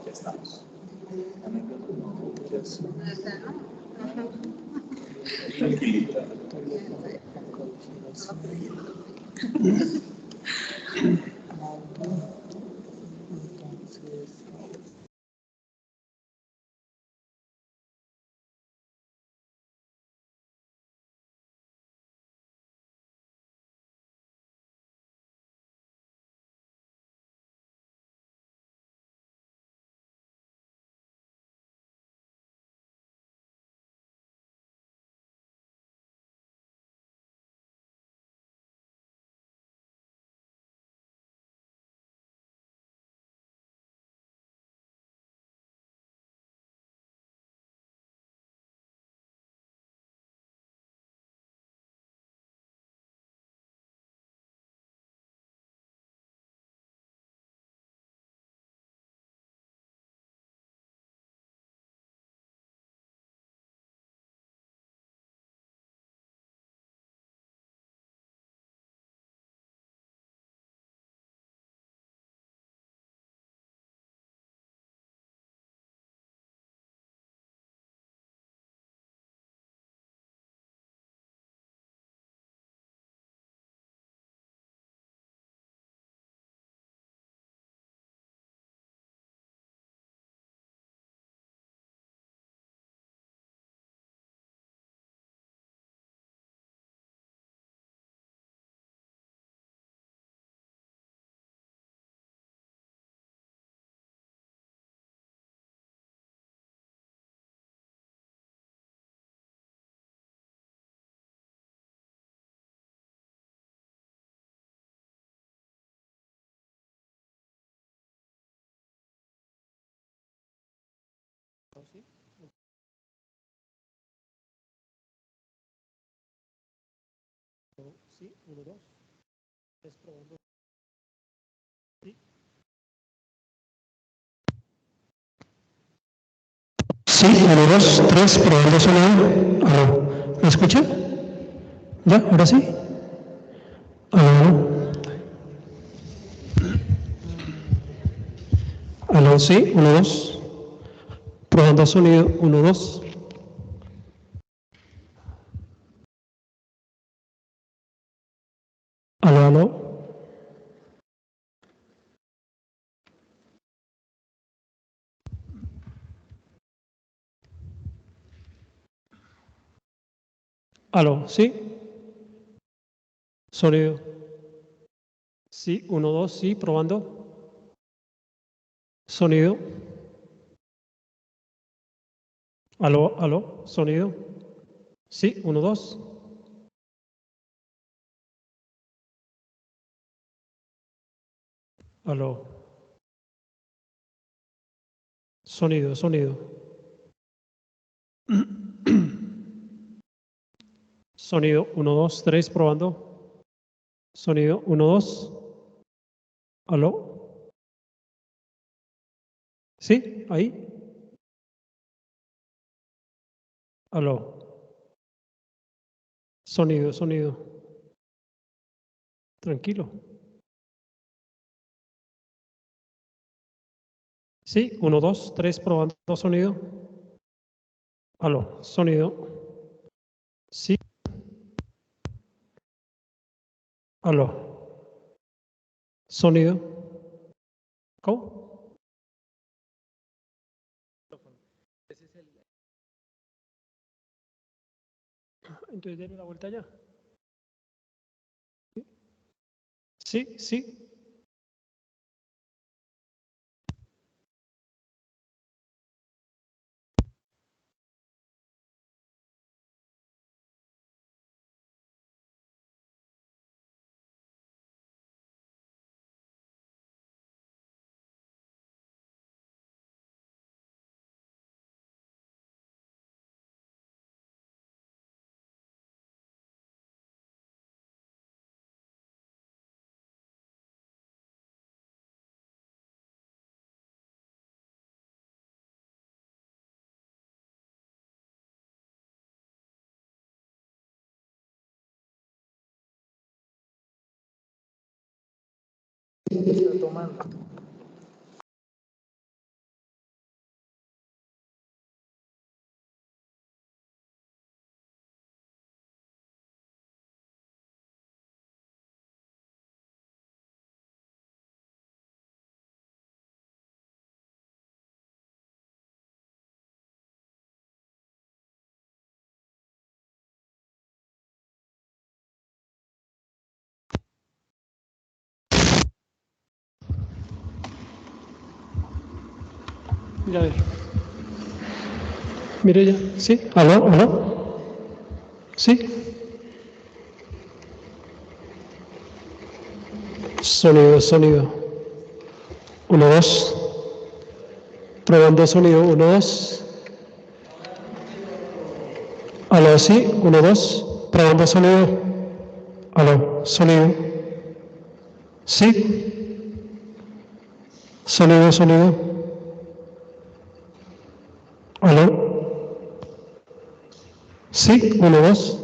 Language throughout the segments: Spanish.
Ya estamos. Tranquilita. Sí, 1, 2. Es probando. Sí. Sí, 1, 2, 3, probando sonido. Aló, ¿me escucha? ¿Ya? ¿Ahora sí? Aló. Aló, sí, 1, 2. Probando sonido, 1, 2. Aló, aló. Aló, sí. Sonido. Sí, 1, 2, sí, probando. Sonido. Aló, aló, sonido. Sí, 1, 2. Aló. Sonido, sonido. Sonido, 1, 2, 3, probando. Sonido, 1, 2. Aló. Sí, ahí. Aló. Sonido, sonido. Tranquilo. Sí, 1, 2, 3, probando sonido. Aló, sonido. Sí. Aló. Sonido. ¿Cómo? Entonces denle la vuelta ya. Sí, sí. Está tomando. Ya ver. Mire ya. ¿Sí? ¿Aló? ¿Aló? ¿Sí? Sonido, sonido. 1, 2. Probando sonido. 1, 2. ¿Aló? Sí. 1, 2. Probando sonido. ¿Aló? Sonido. ¿Sí? Sonido, sonido. ¿Aló? Sí. 1, 2.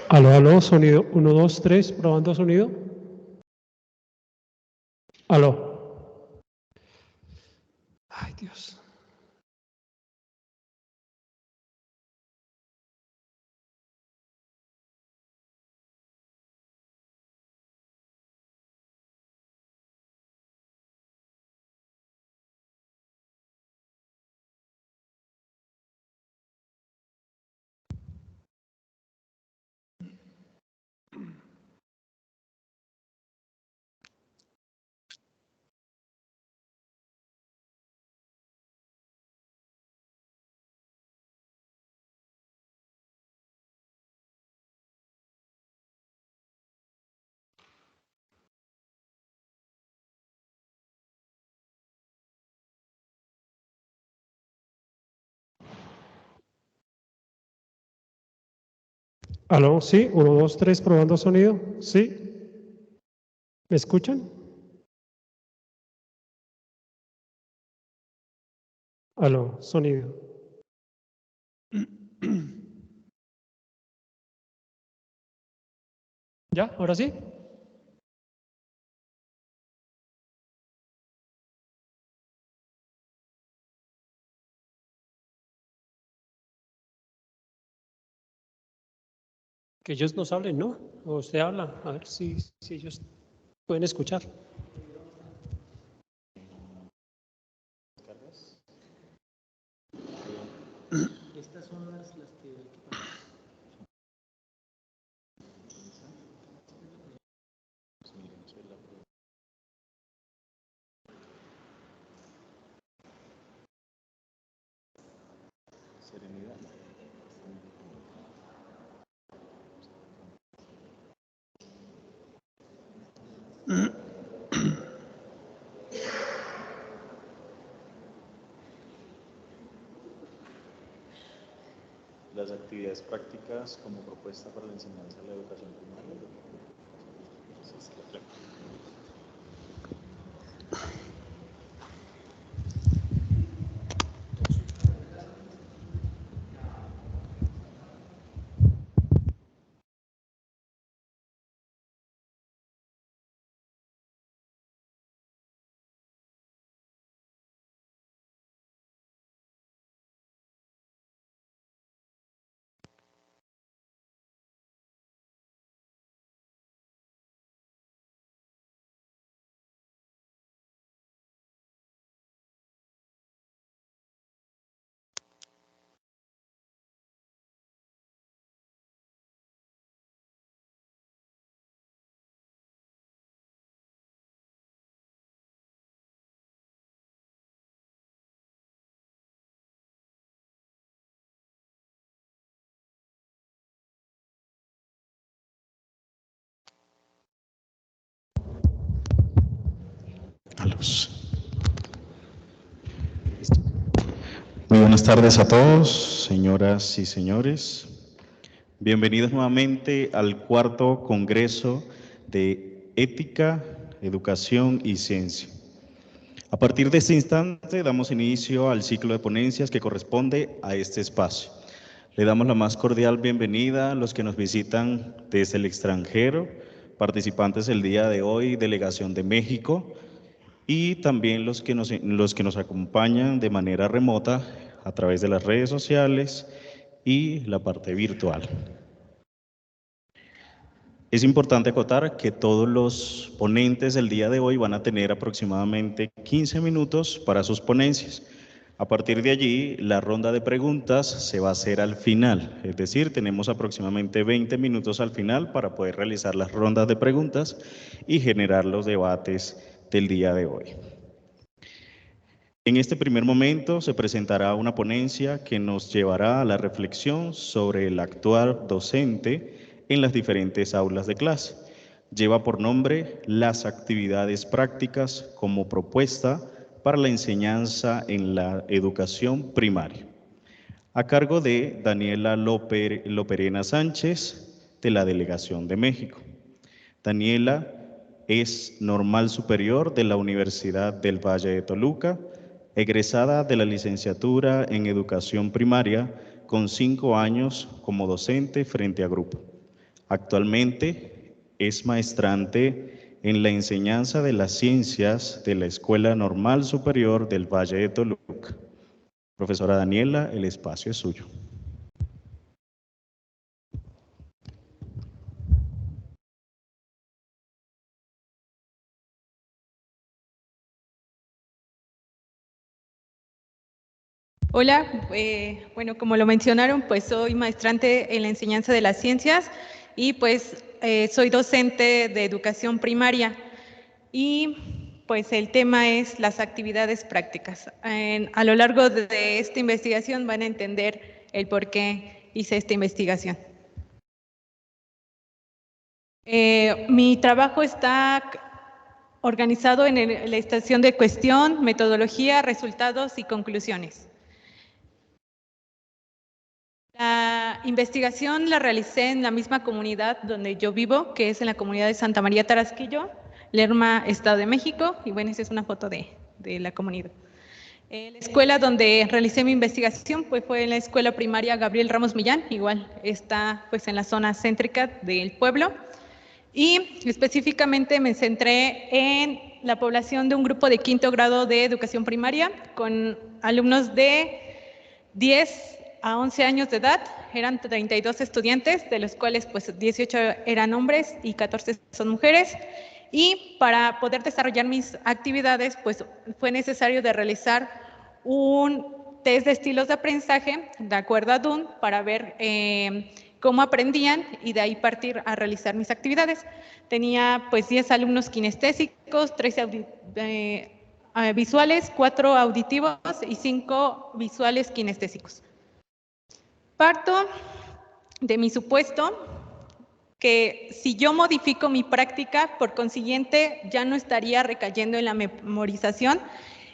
¿Aló? ¿Aló? Sonido. 1, 2, 3. Probando sonido. ¿Aló? Ay, Dios. ¿Aló? Sí. 1, 2, 3. Probando sonido. Sí. ¿Me escuchan? ¿Aló? Sonido. ¿Ya? ¿Ahora sí? Que ellos nos hablen, ¿no? O usted habla, a ver si ellos pueden escuchar. Estas son las que... Serenidad. Las actividades prácticas como propuesta para la enseñanza de la educación primaria. Sí, sí, claro. Muy buenas tardes a todos, señoras y señores. Bienvenidos nuevamente al cuarto Congreso de Ética, Educación y Ciencia. A partir de este instante damos inicio al ciclo de ponencias que corresponde a este espacio. Le damos la más cordial bienvenida a los que nos visitan desde el extranjero, participantes el día de hoy, delegación de México, y también los que nos acompañan de manera remota a través de las redes sociales y la parte virtual. Es importante acotar que todos los ponentes del día de hoy van a tener aproximadamente 15 minutos para sus ponencias. A partir de allí, la ronda de preguntas se va a hacer al final, es decir, tenemos aproximadamente 20 minutos al final para poder realizar las rondas de preguntas y generar los debates del día de hoy. En este primer momento se presentará una ponencia que nos llevará a la reflexión sobre el actuar docente en las diferentes aulas de clase. Lleva por nombre Las actividades prácticas como propuesta para la enseñanza en la educación primaria, a cargo de Daniela Loperena Sánchez, de la Delegación de México. Daniela es normal superior de la Universidad del Valle de Toluca, egresada de la licenciatura en Educación Primaria con 5 años como docente frente a grupo. Actualmente es maestrante en la enseñanza de las ciencias de la Escuela Normal Superior del Valle de Toluca. Profesora Daniela, el espacio es suyo. Hola, bueno, como lo mencionaron, pues soy maestrante en la enseñanza de las ciencias y pues soy docente de educación primaria y pues el tema es las actividades prácticas. A lo largo de esta investigación van a entender el por qué hice esta investigación. Mi trabajo está organizado en la estación de cuestión, metodología, resultados y conclusiones. La investigación la realicé en la misma comunidad donde yo vivo, que es en la comunidad de Santa María Tarasquillo, Lerma, Estado de México, y bueno, esa es una foto de la comunidad. La escuela donde realicé mi investigación pues, fue en la escuela primaria Gabriel Ramos Millán, igual está pues, en la zona céntrica del pueblo, y específicamente me centré en la población de un grupo de 5º grado de educación primaria con alumnos de 10 a 11 años de edad. Eran 32 estudiantes, de los cuales pues 18 eran hombres y 14 son mujeres. Y para poder desarrollar mis actividades, pues fue necesario de realizar un test de estilos de aprendizaje de acuerdo a Dunn para ver cómo aprendían y de ahí partir a realizar mis actividades. Tenía pues 10 alumnos kinestésicos, 13 visuales, 4 auditivos y 5 visuales kinestésicos. Parto de mi supuesto que si yo modifico mi práctica, por consiguiente ya no estaría recayendo en la memorización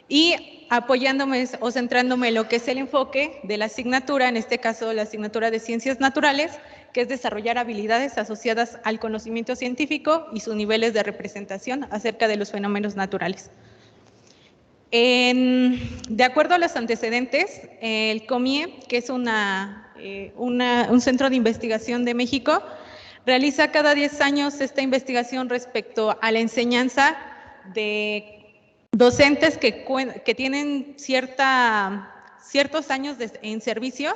y apoyándome o centrándome en lo que es el enfoque de la asignatura, en este caso la asignatura de Ciencias Naturales, que es desarrollar habilidades asociadas al conocimiento científico y sus niveles de representación acerca de los fenómenos naturales. De acuerdo a los antecedentes, el COMIE, que es un centro de investigación de México, realiza cada 10 años esta investigación respecto a la enseñanza de docentes que tienen ciertos años en servicio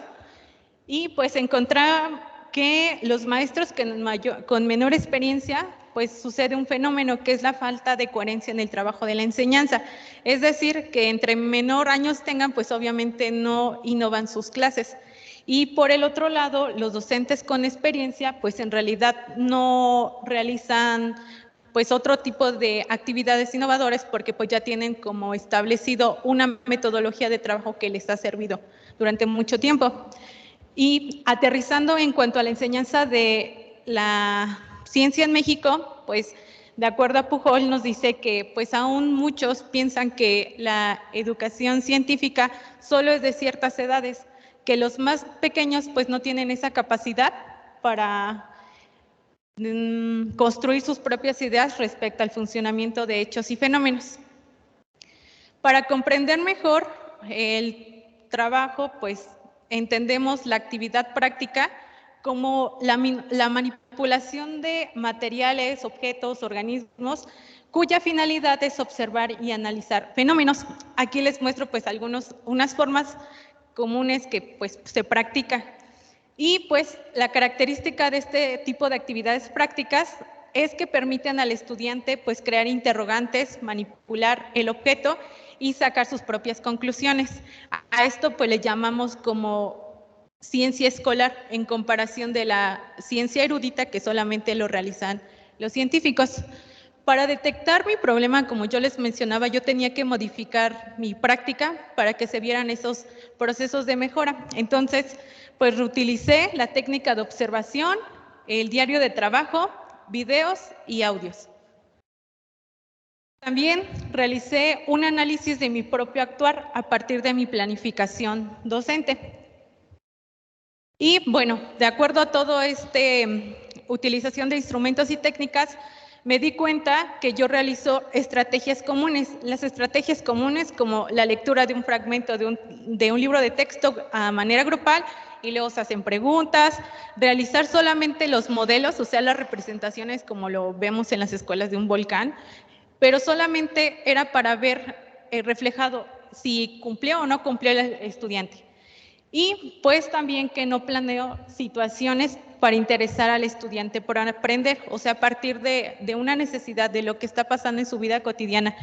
y pues encontrar que los maestros con menor experiencia pues sucede un fenómeno que es la falta de coherencia en el trabajo de la enseñanza. Es decir, que entre menor años tengan, pues obviamente no innovan sus clases. Y por el otro lado, los docentes con experiencia, pues en realidad no realizan pues otro tipo de actividades innovadoras porque pues ya tienen como establecido una metodología de trabajo que les ha servido durante mucho tiempo. Y aterrizando en cuanto a la enseñanza de la ciencia en México, pues de acuerdo a Pujol nos dice que pues aún muchos piensan que la educación científica solo es de ciertas edades, que los más pequeños pues no tienen esa capacidad para construir sus propias ideas respecto al funcionamiento de hechos y fenómenos. Para comprender mejor el trabajo, pues entendemos la actividad práctica como la manipulación de materiales, objetos, organismos, cuya finalidad es observar y analizar fenómenos. Aquí les muestro pues unas formas comunes que pues se practican. Y pues la característica de este tipo de actividades prácticas es que permiten al estudiante pues crear interrogantes, manipular el objeto y sacar sus propias conclusiones. A esto pues le llamamos como ciencia escolar en comparación de la ciencia erudita que solamente lo realizan los científicos. Para detectar mi problema, como yo les mencionaba, yo tenía que modificar mi práctica para que se vieran esos procesos de mejora. Entonces, pues utilicé la técnica de observación, el diario de trabajo, videos y audios. También realicé un análisis de mi propio actuar a partir de mi planificación docente. Y bueno, de acuerdo a todo utilización de instrumentos y técnicas, me di cuenta que yo realizo estrategias comunes. Las estrategias comunes como la lectura de un fragmento de un libro de texto a manera grupal y luego se hacen preguntas, realizar solamente los modelos, o sea, las representaciones como lo vemos en las escuelas de un volcán, pero solamente era para ver reflejado si cumplió o no cumplió el estudiante. Y pues también que no planeo situaciones para interesar al estudiante por aprender, o sea, a partir de una necesidad de lo que está pasando en su vida cotidiana.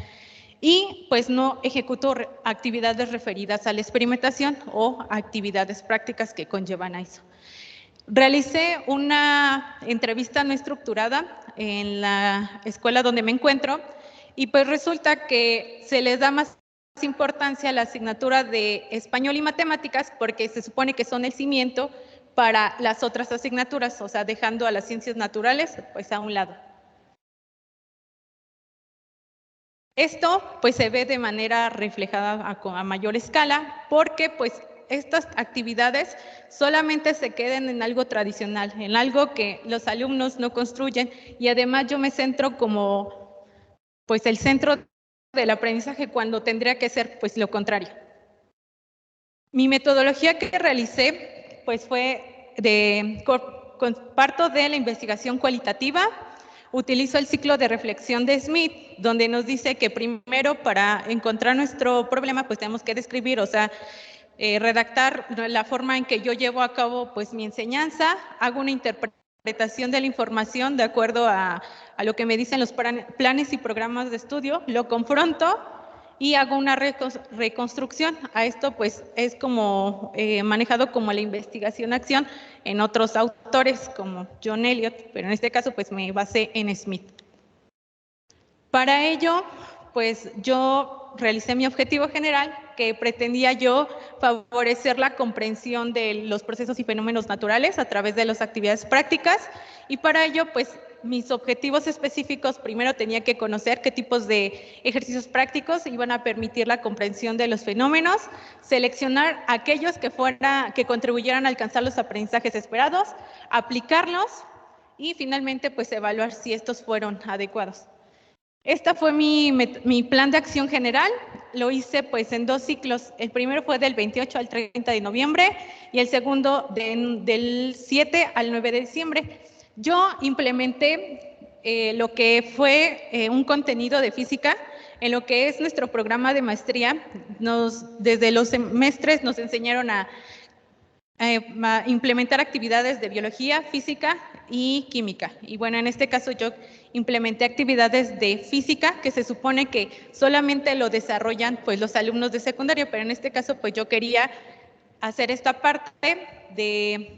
Y pues no ejecuto actividades referidas a la experimentación o actividades prácticas que conllevan a eso. Realicé una entrevista no estructurada en la escuela donde me encuentro y pues resulta que se les da más importancia a la asignatura de español y matemáticas porque se supone que son el cimiento para las otras asignaturas, o sea, dejando a las ciencias naturales pues a un lado. Esto pues se ve de manera reflejada a mayor escala porque pues estas actividades solamente se queden en algo tradicional, en algo que los alumnos no construyen y además yo me centro como pues el centro del aprendizaje cuando tendría que ser pues lo contrario. Mi metodología que realicé pues fue parto de la investigación cualitativa. Utilizo el ciclo de reflexión de Smith, donde nos dice que primero para encontrar nuestro problema pues tenemos que describir, o sea, redactar la forma en que yo llevo a cabo pues mi enseñanza, hago una interpretación de la información de acuerdo a lo que me dicen los planes y programas de estudio, lo confronto y hago una reconstrucción. A esto pues es como manejado como la investigación-acción en otros autores como John Eliot, pero en este caso pues me basé en Smith. Para ello, pues yo realicé mi objetivo general, que pretendía yo favorecer la comprensión de los procesos y fenómenos naturales a través de las actividades prácticas, y para ello, pues mis objetivos específicos, primero tenía que conocer qué tipos de ejercicios prácticos iban a permitir la comprensión de los fenómenos, seleccionar aquellos que contribuyeran a alcanzar los aprendizajes esperados, aplicarlos y finalmente pues evaluar si estos fueron adecuados. Este fue mi plan de acción general, lo hice pues en 2 ciclos, el primero fue del 28 al 30 de noviembre y el segundo del 7 al 9 de diciembre. Yo implementé lo que fue un contenido de física en lo que es nuestro programa de maestría. Desde los semestres nos enseñaron a implementar actividades de biología, física y química. Y bueno, en este caso yo implementé actividades de física que se supone que solamente lo desarrollan pues los alumnos de secundaria, pero en este caso pues yo quería hacer esta parte de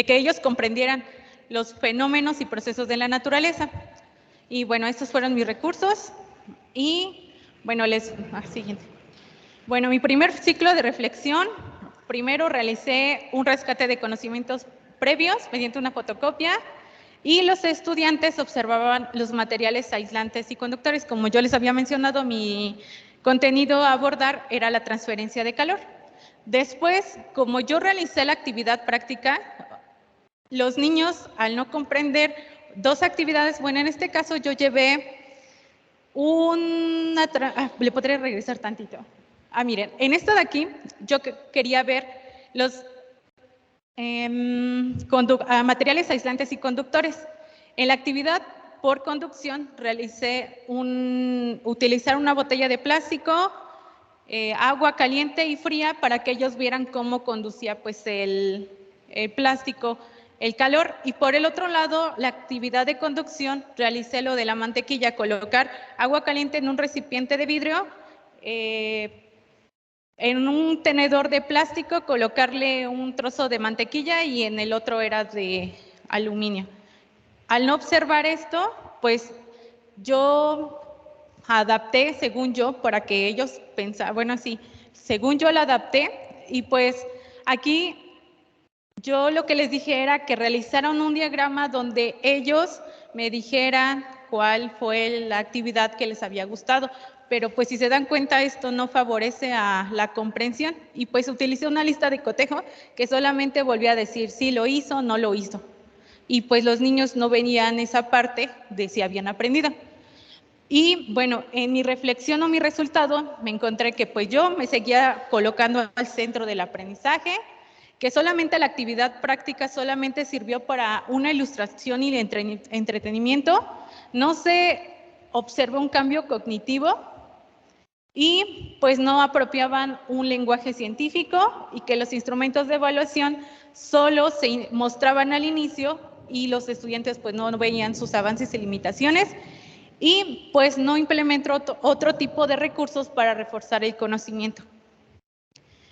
que ellos comprendieran los fenómenos y procesos de la naturaleza. Y bueno, estos fueron mis recursos y bueno, siguiente. Bueno, mi primer ciclo de reflexión, primero realicé un rescate de conocimientos previos mediante una fotocopia y los estudiantes observaban los materiales aislantes y conductores. Como yo les había mencionado, mi contenido a abordar era la transferencia de calor. Después, como yo realicé la actividad práctica, los niños, al no comprender 2 actividades, bueno, en este caso yo llevé le podré regresar tantito. Miren, en esto de aquí yo quería ver los materiales aislantes y conductores. En la actividad por conducción realicé utilizar una botella de plástico, agua caliente y fría para que ellos vieran cómo conducía pues el plástico el calor. Y por el otro lado, la actividad de conducción, realicé lo de la mantequilla, colocar agua caliente en un recipiente de vidrio, en un tenedor de plástico, colocarle un trozo de mantequilla y en el otro era de aluminio. Al no observar esto, pues yo adapté, según yo, para que ellos pensaran, bueno, sí, según yo la adapté, y pues aquí yo lo que les dije era que realizaran un diagrama donde ellos me dijeran cuál fue la actividad que les había gustado, pero pues si se dan cuenta esto no favorece a la comprensión, y pues utilicé una lista de cotejo que solamente volvía a decir si lo hizo o no lo hizo, y pues los niños no venían esa parte de si habían aprendido. Y bueno, en mi reflexión o mi resultado me encontré que pues yo me seguía colocando al centro del aprendizaje, que solamente la actividad práctica solamente sirvió para una ilustración y de entretenimiento, no se observó un cambio cognitivo y pues no apropiaban un lenguaje científico, y que los instrumentos de evaluación solo se mostraban al inicio y los estudiantes pues no veían sus avances y limitaciones, y pues no implementó otro tipo de recursos para reforzar el conocimiento.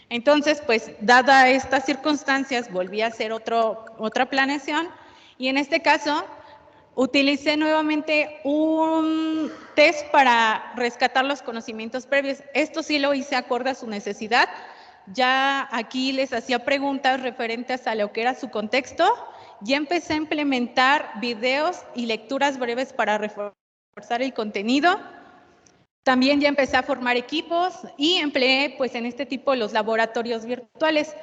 Entonces, pues dada estas circunstancias, volví a hacer otra planeación, y en este caso utilicé nuevamente un test para rescatar los conocimientos previos. Esto sí lo hice acorde a su necesidad. Ya aquí les hacía preguntas referentes a lo que era su contexto. Ya empecé a implementar videos y lecturas breves para reforzar el contenido. También ya empecé a formar equipos y empleé pues en este tipo los laboratorios virtuales,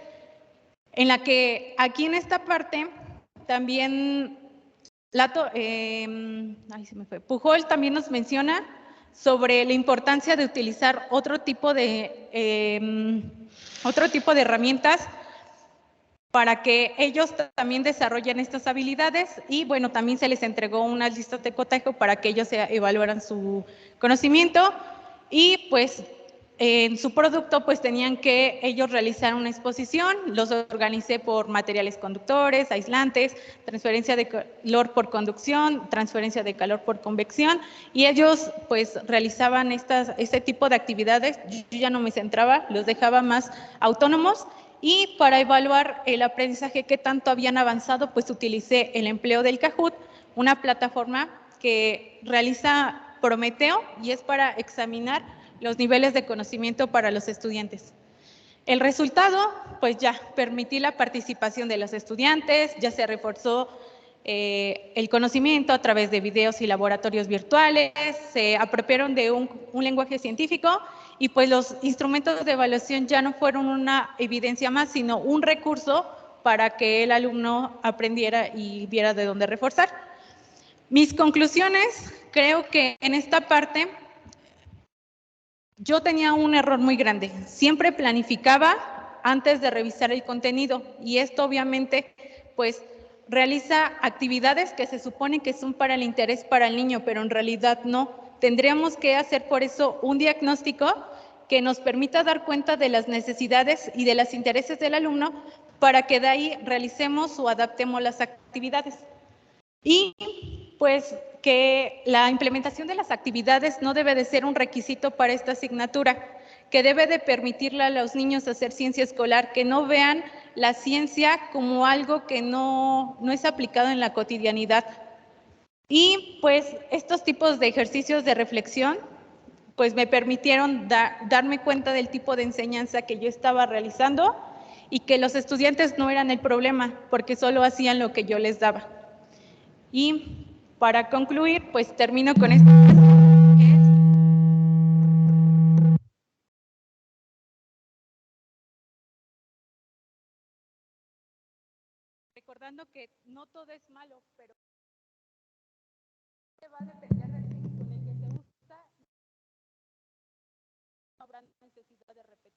en la que aquí en esta parte también Pujol también nos menciona sobre la importancia de utilizar otro tipo de herramientas para que ellos también desarrollen estas habilidades, y bueno, también se les entregó una lista de cotejo para que ellos evaluaran su conocimiento, y pues en su producto pues tenían que ellos realizar una exposición. Los organicé por materiales conductores, aislantes, transferencia de calor por conducción, transferencia de calor por convección, y ellos pues realizaban este tipo de actividades. Yo ya no me centraba, los dejaba más autónomos. Y para evaluar el aprendizaje que tanto habían avanzado, pues utilicé el empleo del Kahoot, una plataforma que realiza Prometeo y es para examinar los niveles de conocimiento para los estudiantes. El resultado, pues ya permití la participación de los estudiantes, ya se reforzó el conocimiento a través de videos y laboratorios virtuales, se apropiaron de un lenguaje científico, y pues los instrumentos de evaluación ya no fueron una evidencia más, sino un recurso para que el alumno aprendiera y viera de dónde reforzar. Mis conclusiones, creo que en esta parte yo tenía un error muy grande. Siempre planificaba antes de revisar el contenido, y esto obviamente pues realiza actividades que se supone que son para el interés para el niño, pero en realidad no. Tendríamos que hacer por eso un diagnóstico que nos permita dar cuenta de las necesidades y de los intereses del alumno, para que de ahí realicemos o adaptemos las actividades. Y pues que la implementación de las actividades no debe de ser un requisito para esta asignatura, que debe de permitirle a los niños hacer ciencia escolar, que no vean la ciencia como algo que no es aplicado en la cotidianidad. Y pues estos tipos de ejercicios de reflexión pues me permitieron darme cuenta del tipo de enseñanza que yo estaba realizando, y que los estudiantes no eran el problema, porque solo hacían lo que yo les daba. Y para concluir, pues termino con esto. Recordando que no todo es malo, pero va a depender del fin con el que se usa, no habrá necesidad de repetir.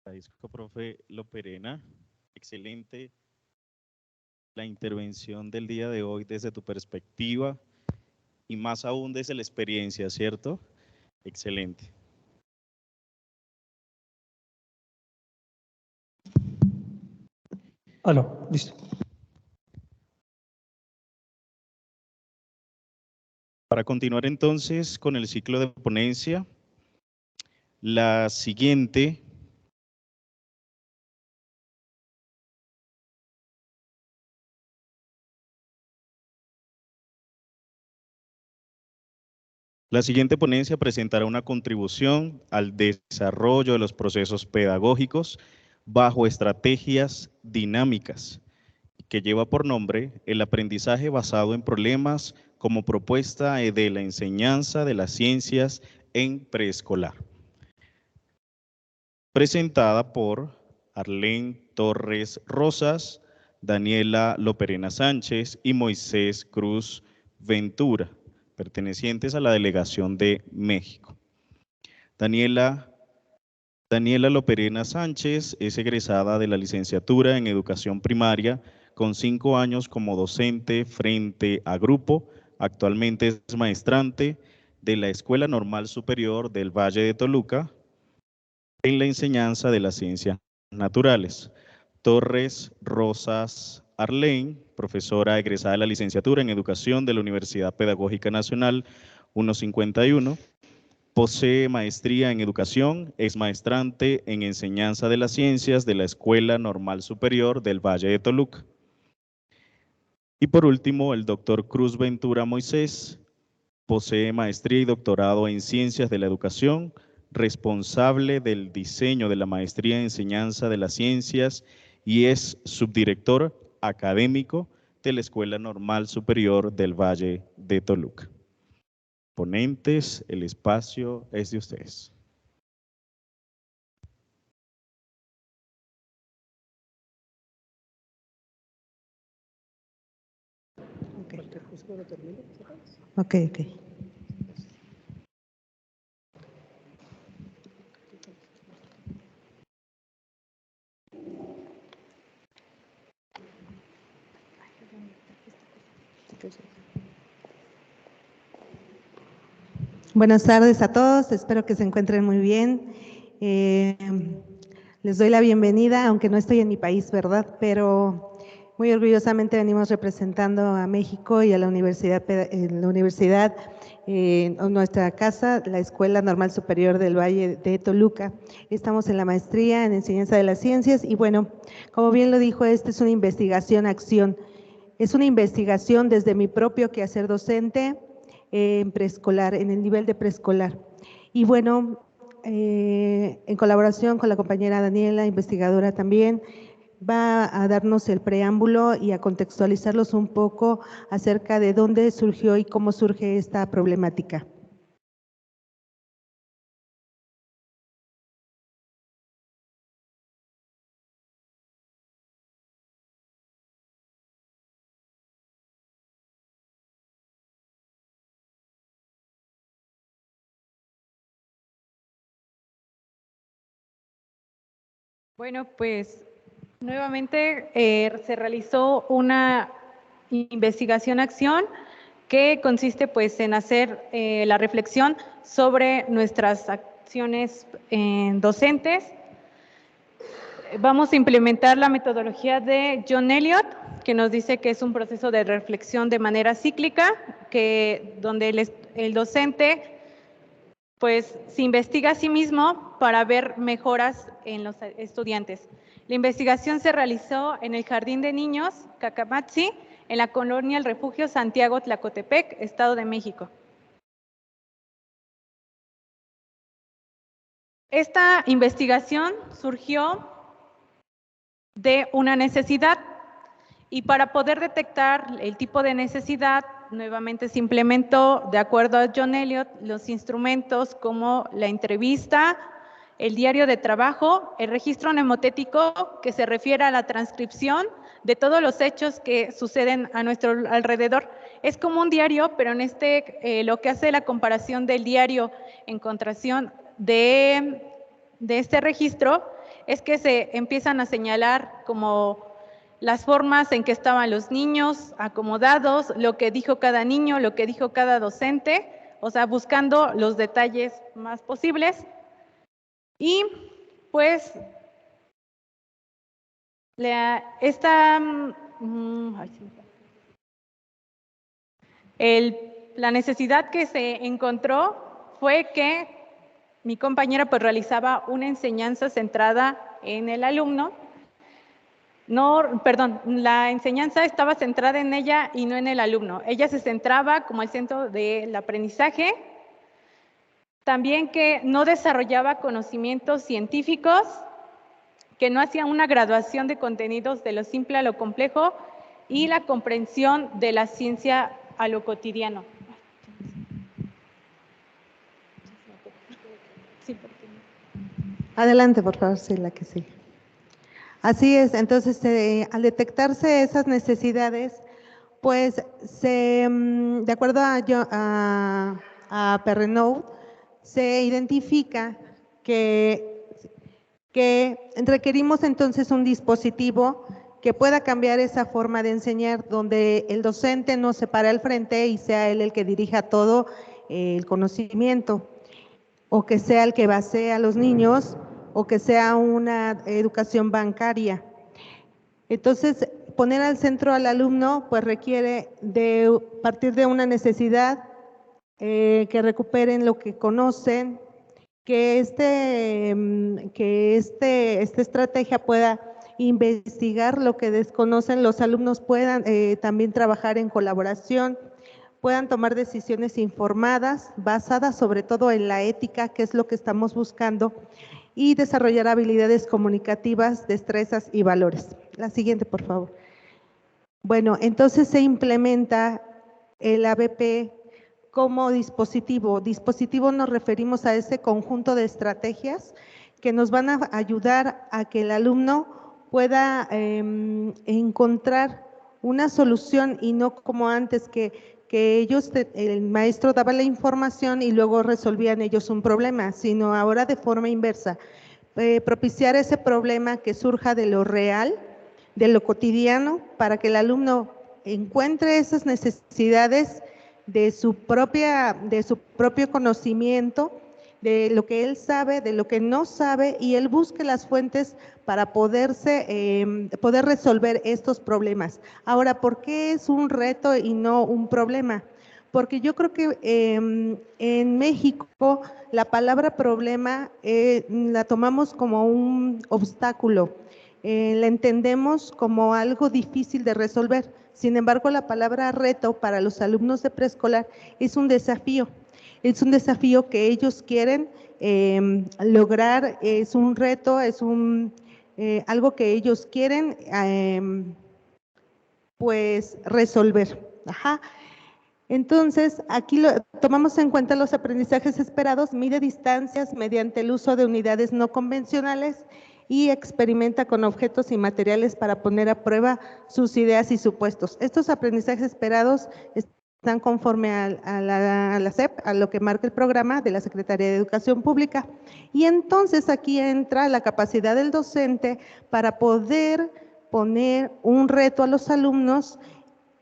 Agradezco, profe Loperena. Excelente la intervención del día de hoy desde tu perspectiva y más aún desde la experiencia, ¿cierto? Excelente. Aló, listo. Para continuar entonces con el ciclo de ponencia, la siguiente ponencia presentará una contribución al desarrollo de los procesos pedagógicos bajo estrategias dinámicas, que lleva por nombre el aprendizaje basado en problemas como propuesta de la enseñanza de las ciencias en preescolar. Presentada por Arlene Torres Rosas, Daniela Loperena Sánchez y Moisés Cruz Ventura, pertenecientes a la Delegación de México. Daniela Loperena Sánchez es egresada de la licenciatura en Educación Primaria con 5 años como docente frente a grupo. Actualmente es maestrante de la Escuela Normal Superior del Valle de Toluca en la enseñanza de las ciencias naturales. Torres Rosas Arlene, profesora egresada de la licenciatura en Educación de la Universidad Pedagógica Nacional 151, posee maestría en Educación, es maestrante en Enseñanza de las Ciencias de la Escuela Normal Superior del Valle de Toluca. Y por último, el doctor Cruz Ventura Moisés posee maestría y doctorado en Ciencias de la Educación, responsable del diseño de la maestría en Enseñanza de las Ciencias y es subdirector académico de la Escuela Normal Superior del Valle de Toluca. Ponentes, el espacio es de ustedes. Ok. Buenas tardes a todos, espero que se encuentren muy bien. Les doy la bienvenida, aunque no estoy en mi país, ¿verdad? Pero muy orgullosamente venimos representando a México y a la universidad, nuestra casa, la Escuela Normal Superior del Valle de Toluca. Estamos en la maestría en Enseñanza de las Ciencias y bueno, como bien lo dijo, esta es una investigación-acción. Es una investigación desde mi propio quehacer docente en preescolar, en el nivel de preescolar. Y bueno, en colaboración con la compañera Daniela, investigadora también, va a darnos el preámbulo y a contextualizarlos un poco acerca de dónde surgió y cómo surge esta problemática. Bueno, pues nuevamente se realizó una investigación-acción que consiste pues en hacer la reflexión sobre nuestras acciones docentes. Vamos a implementar la metodología de John Elliott, que nos dice que es un proceso de reflexión de manera cíclica, donde el docente pues se investiga a sí mismo para ver mejoras en los estudiantes. La investigación se realizó en el Jardín de Niños Cacamatzi, en la colonia El Refugio Santiago Tlacotepec, Estado de México. Esta investigación surgió de una necesidad y para poder detectar el tipo de necesidad, nuevamente se implementó, de acuerdo a John Elliott, los instrumentos como la entrevista, el diario de trabajo, el registro mnemotético que se refiere a la transcripción de todos los hechos que suceden a nuestro alrededor. Es como un diario, pero en lo que hace la comparación del diario en contracción de este registro es que se empiezan a señalar como las formas en que estaban los niños acomodados, lo que dijo cada niño, lo que dijo cada docente, o sea, buscando los detalles más posibles. Y pues la necesidad que se encontró fue que mi compañera pues realizaba una enseñanza centrada en el alumno. No, perdón, la enseñanza estaba centrada en ella y no en el alumno. Ella se centraba como el centro del aprendizaje. También que no desarrollaba conocimientos científicos, que no hacía una graduación de contenidos de lo simple a lo complejo y la comprensión de la ciencia a lo cotidiano. Adelante, por favor, sí, la que sí. Así es, entonces al detectarse esas necesidades, pues de acuerdo a Perrenot, se identifica que requerimos entonces un dispositivo que pueda cambiar esa forma de enseñar, donde el docente no se para al frente y sea él el que dirija todo el conocimiento, o que sea el que basee a los niños, o que sea una educación bancaria. Entonces, poner al centro al alumno pues requiere de partir de una necesidad, que recuperen lo que conocen, que esta estrategia pueda investigar lo que desconocen, los alumnos puedan también trabajar en colaboración, puedan tomar decisiones informadas, basadas sobre todo en la ética, que es lo que estamos buscando, y desarrollar habilidades comunicativas, destrezas y valores. La siguiente, por favor. Bueno, entonces se implementa el ABP como dispositivo. Dispositivo nos referimos a ese conjunto de estrategias que nos van a ayudar a que el alumno pueda encontrar una solución y no como antes que ellos, el maestro daba la información y luego resolvían ellos un problema, sino ahora de forma inversa. Propiciar ese problema que surja de lo real, de lo cotidiano, para que el alumno encuentre esas necesidades de su propio conocimiento, de lo que él sabe, de lo que no sabe, y él busque las fuentes para poder resolver estos problemas. Ahora, ¿por qué es un reto y no un problema? Porque yo creo que en México la palabra problema la tomamos como un obstáculo, la entendemos como algo difícil de resolver. Sin embargo, la palabra reto para los alumnos de preescolar es un desafío que ellos quieren lograr, es un reto, es algo que ellos quieren pues resolver. Ajá. Entonces, aquí tomamos en cuenta los aprendizajes esperados, mide distancias mediante el uso de unidades no convencionales y experimenta con objetos y materiales para poner a prueba sus ideas y supuestos. Estos aprendizajes esperados están conforme a la SEP, a lo que marca el programa de la Secretaría de Educación Pública. Y entonces aquí entra la capacidad del docente para poder poner un reto a los alumnos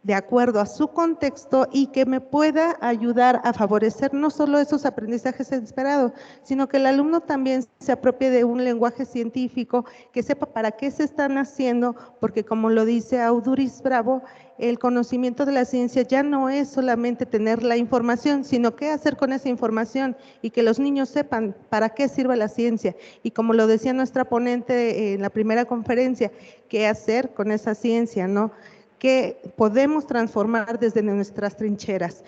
de acuerdo a su contexto y que me pueda ayudar a favorecer no solo esos aprendizajes esperados, sino que el alumno también se apropie de un lenguaje científico, que sepa para qué se están haciendo, porque como lo dice Auduris Bravo, el conocimiento de la ciencia ya no es solamente tener la información, sino qué hacer con esa información y que los niños sepan para qué sirve la ciencia. Y como lo decía nuestra ponente en la primera conferencia, qué hacer con esa ciencia, ¿no? Que podemos transformar desde nuestras trincheras.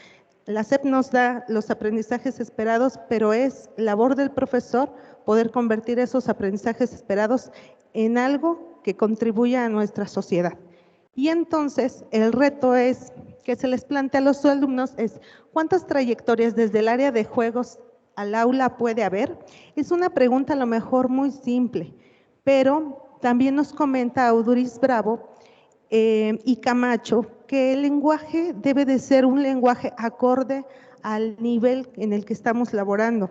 La SEP nos da los aprendizajes esperados, pero es labor del profesor poder convertir esos aprendizajes esperados en algo que contribuya a nuestra sociedad. Y entonces el reto que se les plantea a los alumnos es ¿cuántas trayectorias desde el área de juegos al aula puede haber? Es una pregunta a lo mejor muy simple, pero también nos comenta Auduris Bravo y Camacho que el lenguaje debe de ser un lenguaje acorde al nivel en el que estamos laborando.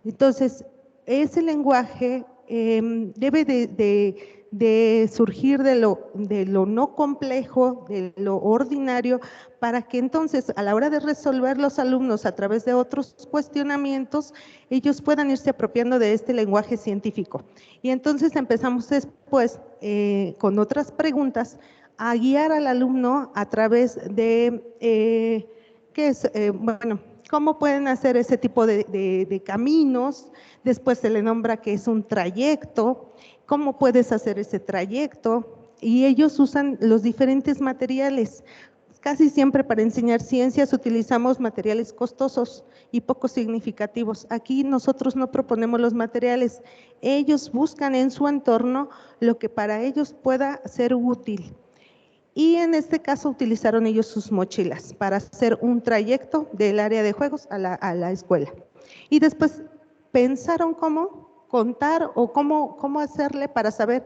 Entonces, ese lenguaje debe de de surgir de lo no complejo, de lo ordinario, para que entonces a la hora de resolver los alumnos a través de otros cuestionamientos, ellos puedan irse apropiando de este lenguaje científico. Y entonces empezamos después con otras preguntas a guiar al alumno a través de, bueno, cómo pueden hacer ese tipo de caminos. Después se le nombra que es un trayecto, cómo puedes hacer ese trayecto, y ellos usan los diferentes materiales. Casi siempre para enseñar ciencias utilizamos materiales costosos y poco significativos. Aquí nosotros no proponemos los materiales, ellos buscan en su entorno lo que para ellos pueda ser útil. Y en este caso utilizaron ellos sus mochilas para hacer un trayecto del área de juegos a la escuela. Y después pensaron cómo contar o cómo hacerle para saber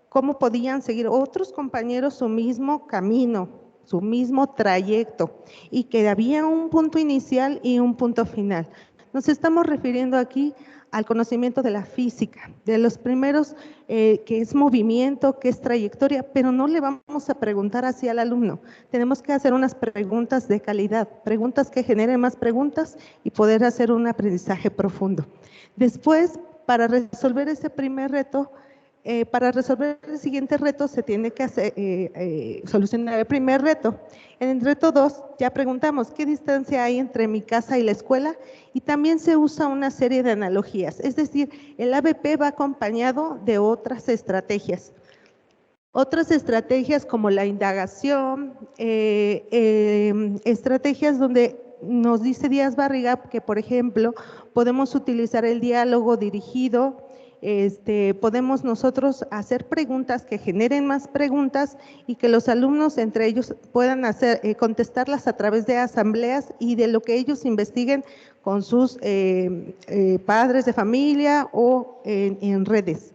cómo podían seguir otros compañeros su mismo camino, su mismo trayecto, y que había un punto inicial y un punto final. Nos estamos refiriendo aquí al conocimiento de la física, de los primeros, que es movimiento, que es trayectoria, pero no le vamos a preguntar así al alumno. Tenemos que hacer unas preguntas de calidad, preguntas que generen más preguntas y poder hacer un aprendizaje profundo. Después, para resolver ese primer reto, para resolver el siguiente reto se tiene que solucionar el primer reto. En el reto 2 ya preguntamos qué distancia hay entre mi casa y la escuela, y también se usa una serie de analogías, es decir, el ABP va acompañado de otras estrategias. Otras estrategias como la indagación, estrategias donde nos dice Díaz Barriga que, por ejemplo, podemos utilizar el diálogo dirigido. Podemos nosotros hacer preguntas que generen más preguntas y que los alumnos entre ellos puedan contestarlas a través de asambleas y de lo que ellos investiguen con sus padres de familia o en redes.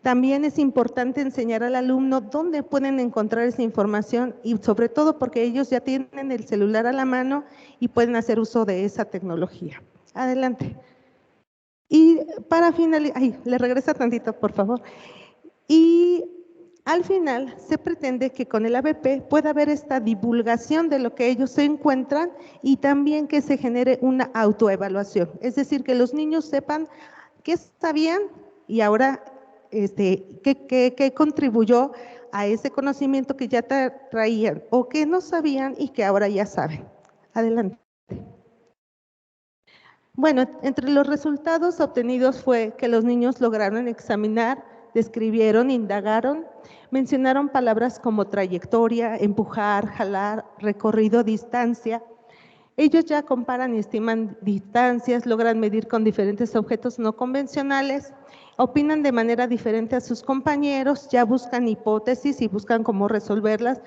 También es importante enseñar al alumno dónde pueden encontrar esa información, y sobre todo porque ellos ya tienen el celular a la mano y pueden hacer uso de esa tecnología. Adelante. Y para finalizar, le regresa tantito, por favor. Y al final se pretende que con el ABP pueda haber esta divulgación de lo que ellos se encuentran y también que se genere una autoevaluación. Es decir, que los niños sepan qué sabían y ahora qué contribuyó a ese conocimiento que ya traían, o qué no sabían y que ahora ya saben. Adelante. Bueno, entre los resultados obtenidos fue que los niños lograron examinar, describieron, indagaron, mencionaron palabras como trayectoria, empujar, jalar, recorrido, distancia. Ellos ya comparan y estiman distancias, logran medir con diferentes objetos no convencionales, opinan de manera diferente a sus compañeros, ya buscan hipótesis y buscan cómo resolverlas,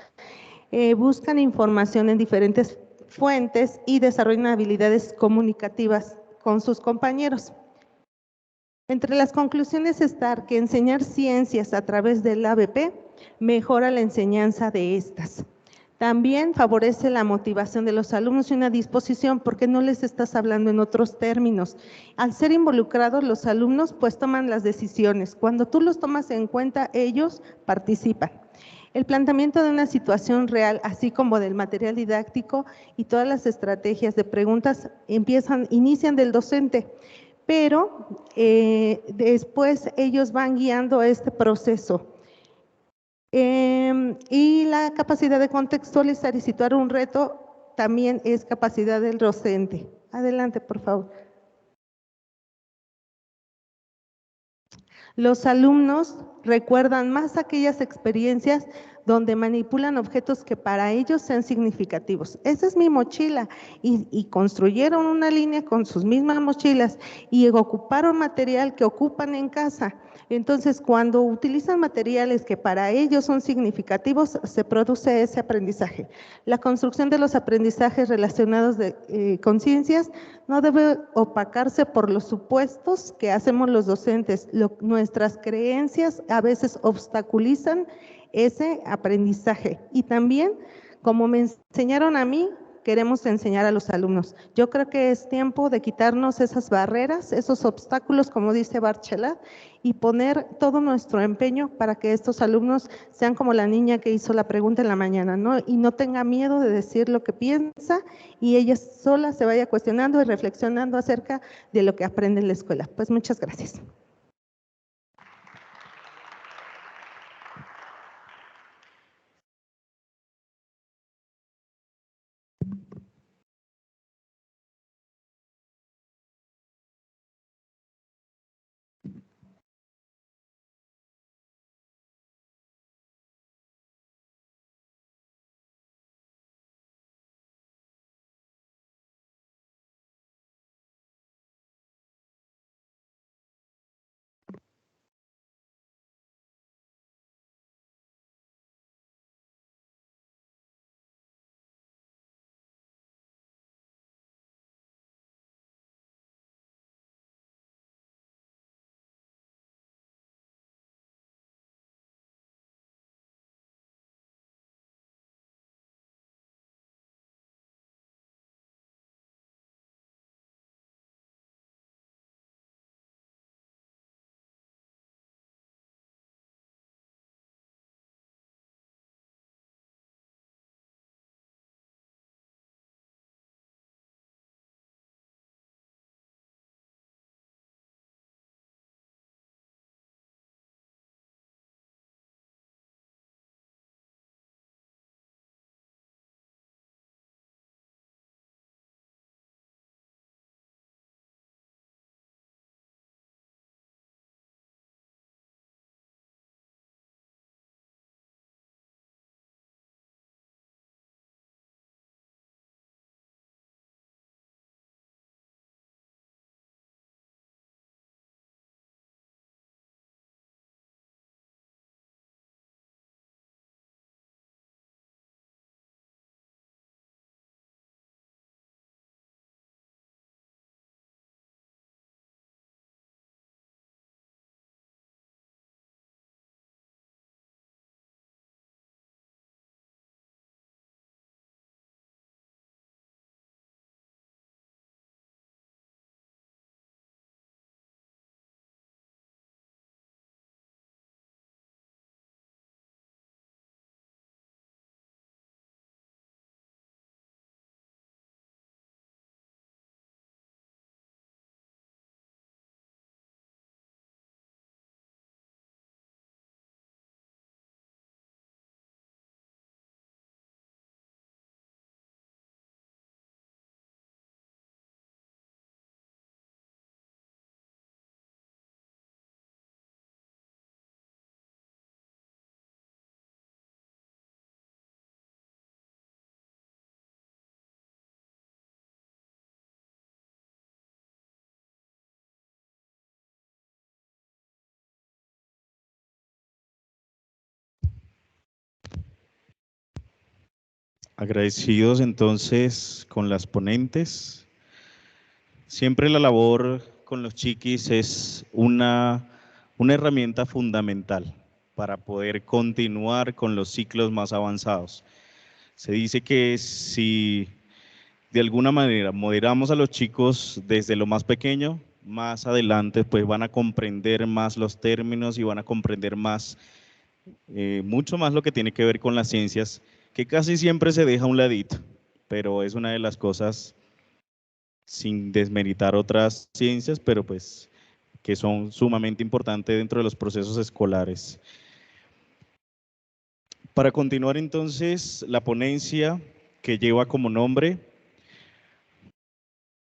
buscan información en diferentes fuentes y desarrollan habilidades comunicativas con sus compañeros. Entre las conclusiones está que enseñar ciencias a través del ABP mejora la enseñanza de estas. También favorece la motivación de los alumnos y una disposición, porque no les estás hablando en otros términos. Al ser involucrados los alumnos, pues toman las decisiones. Cuando tú los tomas en cuenta, ellos participan. El planteamiento de una situación real, así como del material didáctico y todas las estrategias de preguntas inician del docente, pero después ellos van guiando este proceso. Y la capacidad de contextualizar y situar un reto también es capacidad del docente. Adelante, por favor. Los alumnos recuerdan más aquellas experiencias donde manipulan objetos que para ellos sean significativos. Esa es mi mochila, y construyeron una línea con sus mismas mochilas y ocuparon material que ocupan en casa. Entonces, cuando utilizan materiales que para ellos son significativos, se produce ese aprendizaje. La construcción de los aprendizajes relacionados con ciencias no debe opacarse por los supuestos que hacemos los docentes. Nuestras creencias a veces obstaculizan ese aprendizaje. Y también, como me enseñaron a mí, queremos enseñar a los alumnos. Yo creo que es tiempo de quitarnos esas barreras, esos obstáculos, como dice Barchelat, y poner todo nuestro empeño para que estos alumnos sean como la niña que hizo la pregunta en la mañana, ¿no? Y no tenga miedo de decir lo que piensa y ella sola se vaya cuestionando y reflexionando acerca de lo que aprende en la escuela. Pues muchas gracias. Agradecidos entonces con las ponentes. Siempre la labor con los chiquis es una herramienta fundamental para poder continuar con los ciclos más avanzados. Se dice que si de alguna manera moderamos a los chicos desde lo más pequeño, más adelante pues van a comprender más los términos y van a comprender más, mucho más lo que tiene que ver con las ciencias, que casi siempre se deja a un ladito, pero es una de las cosas, sin desmeritar otras ciencias, pero pues que son sumamente importantes dentro de los procesos escolares. Para continuar entonces, la ponencia que lleva como nombre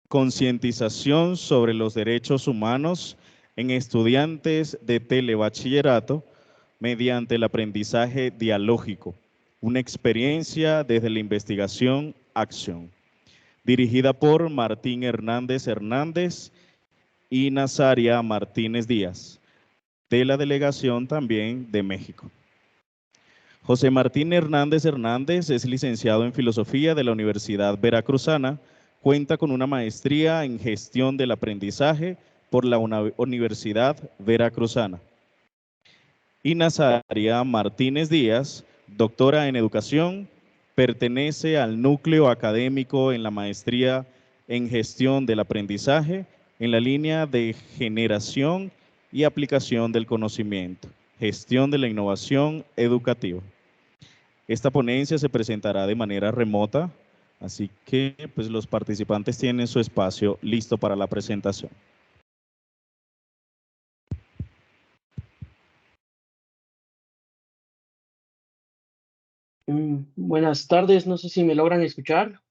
Concientización sobre los derechos humanos en estudiantes de telebachillerato mediante el aprendizaje dialógico, una experiencia desde la investigación-acción, dirigida por Martín Hernández Hernández y Nazaria Martínez Díaz, de la delegación también de México. José Martín Hernández Hernández es licenciado en Filosofía de la Universidad Veracruzana, cuenta con una maestría en Gestión del Aprendizaje por la Universidad Veracruzana. Y Nazaria Martínez Díaz, doctora en Educación Pertenece al núcleo académico en la maestría en gestión del aprendizaje en la línea de generación y aplicación del conocimiento, gestión de la innovación educativa. Esta ponencia se presentará de manera remota, así que pues, los participantes tienen su espacio listo para la presentación. Buenas tardes, no sé si me logran escuchar.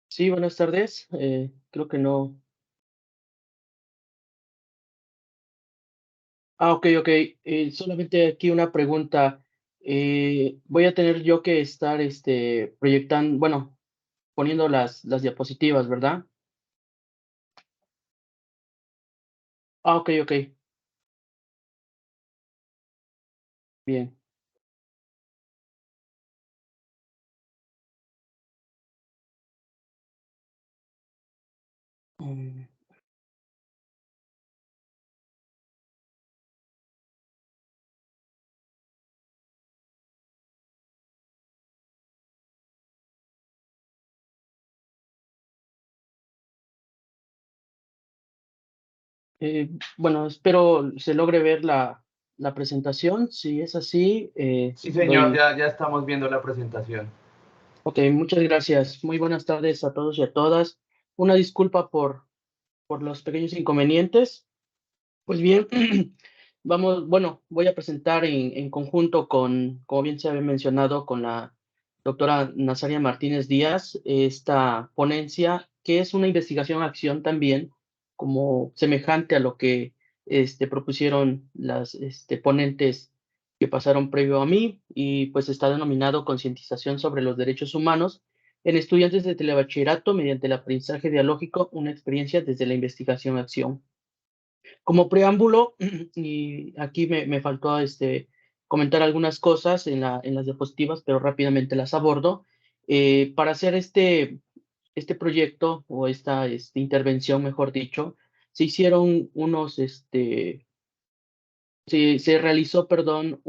Sí, buenas tardes. Creo que no. Ok, ok. Solamente aquí una pregunta. Voy a tener yo que estar proyectando, bueno, poniendo las diapositivas, ¿verdad? Ok, ok. Bien. Mm, bueno, espero se logre ver la presentación. Si es así, Sí, señor, doy. ya estamos viendo la presentación. Ok, muchas gracias. Muy buenas tardes a todos y a todas. Una disculpa por los pequeños inconvenientes. Pues bien, bueno, voy a presentar en conjunto con, como bien se había mencionado, con la doctora Nazaria Martínez Díaz, esta ponencia, que es una investigación-acción también, como semejante a lo que propusieron las ponentes que pasaron previo a mí, y pues está denominado Concientización sobre los Derechos Humanos en estudiantes de telebachillerato mediante el aprendizaje dialógico, una experiencia desde la investigación-acción. Como preámbulo, y aquí me faltó comentar algunas cosas en las diapositivas, pero rápidamente las abordo. Para hacer este proyecto o esta intervención, mejor dicho, se hicieron se realizó, perdón,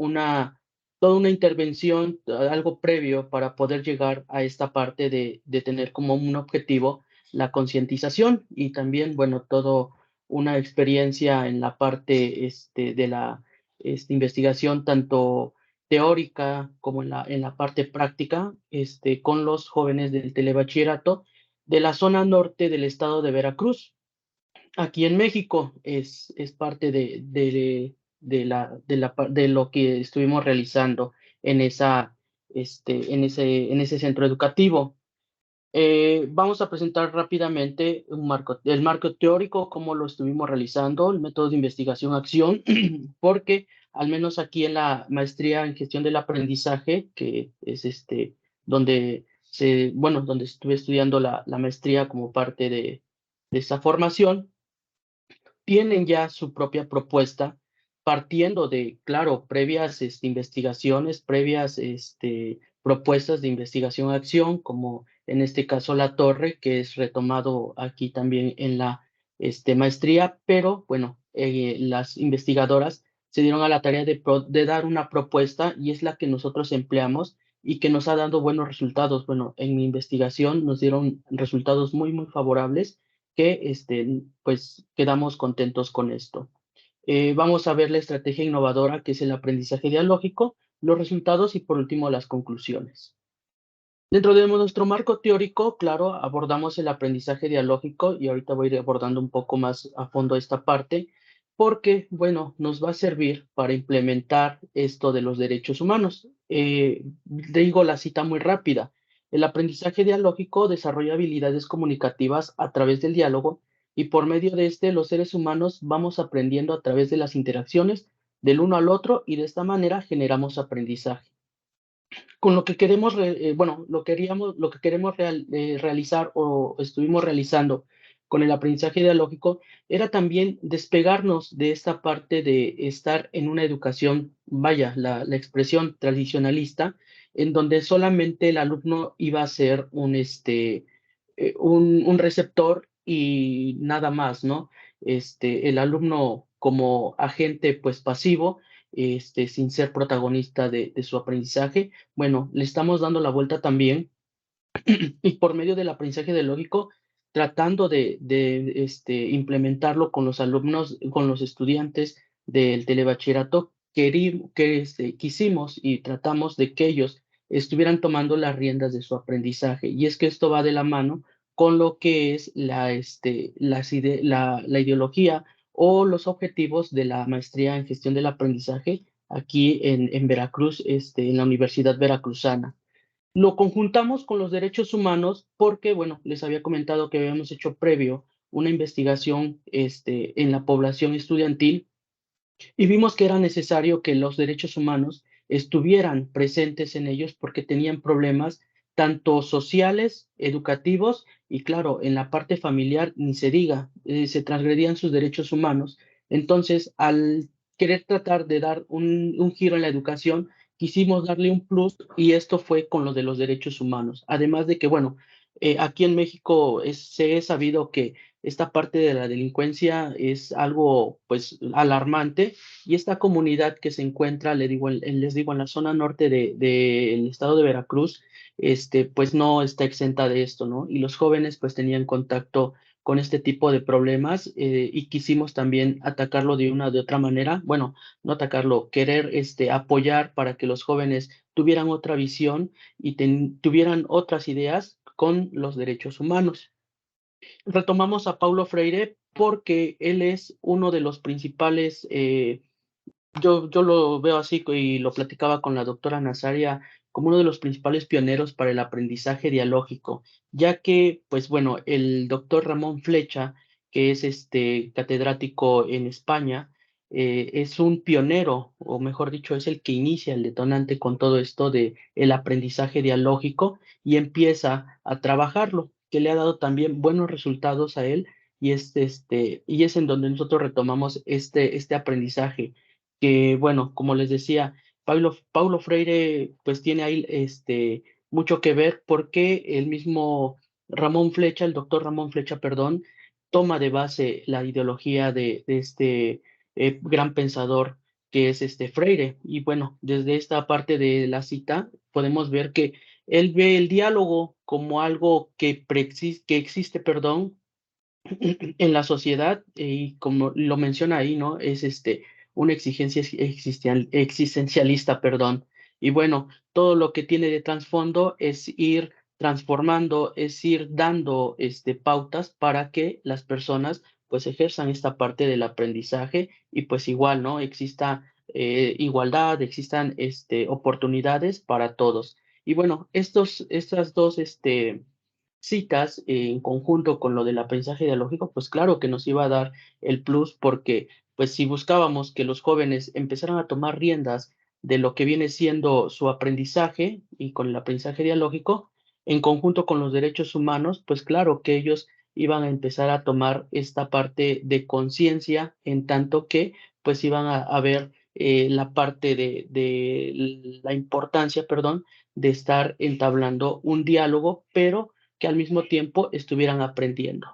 toda una intervención, algo previo para poder llegar a esta parte de tener como un objetivo la concientización y también, bueno, todo una experiencia en la parte de la investigación, tanto teórica como en la parte práctica, con los jóvenes del telebachillerato de la zona norte del estado de Veracruz. Aquí en México es parte de lo que estuvimos realizando en en ese centro educativo. Vamos a presentar rápidamente el marco teórico, cómo lo estuvimos realizando, el método de investigación-acción, porque al menos aquí en la maestría en gestión del aprendizaje, que es donde donde estuve estudiando la maestría como parte de esa formación, tienen ya su propia propuesta, partiendo de, claro, previas investigaciones, previas propuestas de investigación-acción, como en este caso la torre, que es retomado aquí también en la maestría, pero bueno, las investigadoras se dieron a la tarea de dar una propuesta y es la que nosotros empleamos y que nos ha dado buenos resultados. Bueno, en mi investigación nos dieron resultados muy, muy favorables que pues quedamos contentos con esto. Vamos a ver la estrategia innovadora que es el aprendizaje dialógico, los resultados y por último las conclusiones. Dentro de nuestro marco teórico, claro, abordamos el aprendizaje dialógico y ahorita voy a ir abordando un poco más a fondo esta parte porque, bueno, nos va a servir para implementar esto de los derechos humanos. Digo la cita muy rápida. El aprendizaje dialógico desarrolla habilidades comunicativas a través del diálogo y por medio de los seres humanos vamos aprendiendo a través de las interacciones del uno al otro y de esta manera generamos aprendizaje. Con lo que lo que queremos realizar o estuvimos realizando con el aprendizaje dialógico era también despegarnos de esta parte de estar en una educación, vaya, la expresión tradicionalista, en donde solamente el alumno iba a ser un receptor y nada más, ¿no? El alumno como agente pues pasivo, sin ser protagonista de su aprendizaje. Bueno, le estamos dando la vuelta también y por medio del aprendizaje dialógico, tratando de implementarlo con los alumnos, con los estudiantes del telebachillerato, quisimos y tratamos de que ellos estuvieran tomando las riendas de su aprendizaje. Y es que esto va de la mano con lo que es la ideología o los objetivos de la maestría en gestión del aprendizaje aquí en Veracruz, en la Universidad Veracruzana. Lo conjuntamos con los derechos humanos porque, bueno, les había comentado que habíamos hecho previo una investigación en la población estudiantil y vimos que era necesario que los derechos humanos estuvieran presentes en ellos porque tenían problemas tanto sociales, educativos y, claro, en la parte familiar ni se diga, se transgredían sus derechos humanos. Entonces, al querer tratar de dar un giro en la educación, quisimos darle un plus y esto fue con lo de los derechos humanos. Además de que, bueno, aquí en México se es sabido que esta parte de la delincuencia es algo pues alarmante y esta comunidad que se encuentra, les digo, en la zona norte del estado de Veracruz, pues no está exenta de esto, ¿no? Y los jóvenes pues tenían contacto con este tipo de problemas y quisimos también atacarlo de una de otra manera, bueno, no atacarlo, querer apoyar para que los jóvenes tuvieran otra visión y tuvieran otras ideas con los derechos humanos. Retomamos a Paulo Freire porque él es uno de los principales, yo lo veo así y lo platicaba con la doctora Nazaria como uno de los principales pioneros para el aprendizaje dialógico, ya que, pues bueno, el doctor Ramón Flecha, que es catedrático en España, es un pionero, o mejor dicho, es el que inicia el detonante con todo esto de el aprendizaje dialógico y empieza a trabajarlo, que le ha dado también buenos resultados a él y es en donde nosotros retomamos este aprendizaje que, bueno, como les decía, Paulo Freire pues tiene ahí mucho que ver porque el mismo Ramón Flecha, el doctor Ramón Flecha, perdón, toma de base la ideología de este gran pensador que es Freire. Y bueno, desde esta parte de la cita podemos ver que él ve el diálogo como algo que existe, perdón, en la sociedad y como lo menciona ahí, ¿no? Es una exigencia existencialista, perdón. Y bueno, todo lo que tiene de trasfondo es ir transformando, es ir dando pautas para que las personas pues ejerzan esta parte del aprendizaje y pues igual, ¿no? Exista igualdad, existan oportunidades para todos. Y bueno, estas dos citas en conjunto con lo del aprendizaje dialógico, pues claro que nos iba a dar el plus porque pues si buscábamos que los jóvenes empezaran a tomar riendas de lo que viene siendo su aprendizaje y con el aprendizaje dialógico, en conjunto con los derechos humanos, pues claro que ellos iban a empezar a tomar esta parte de conciencia en tanto que pues iban a ver la parte de la importancia, perdón, de estar entablando un diálogo, pero que al mismo tiempo estuvieran aprendiendo.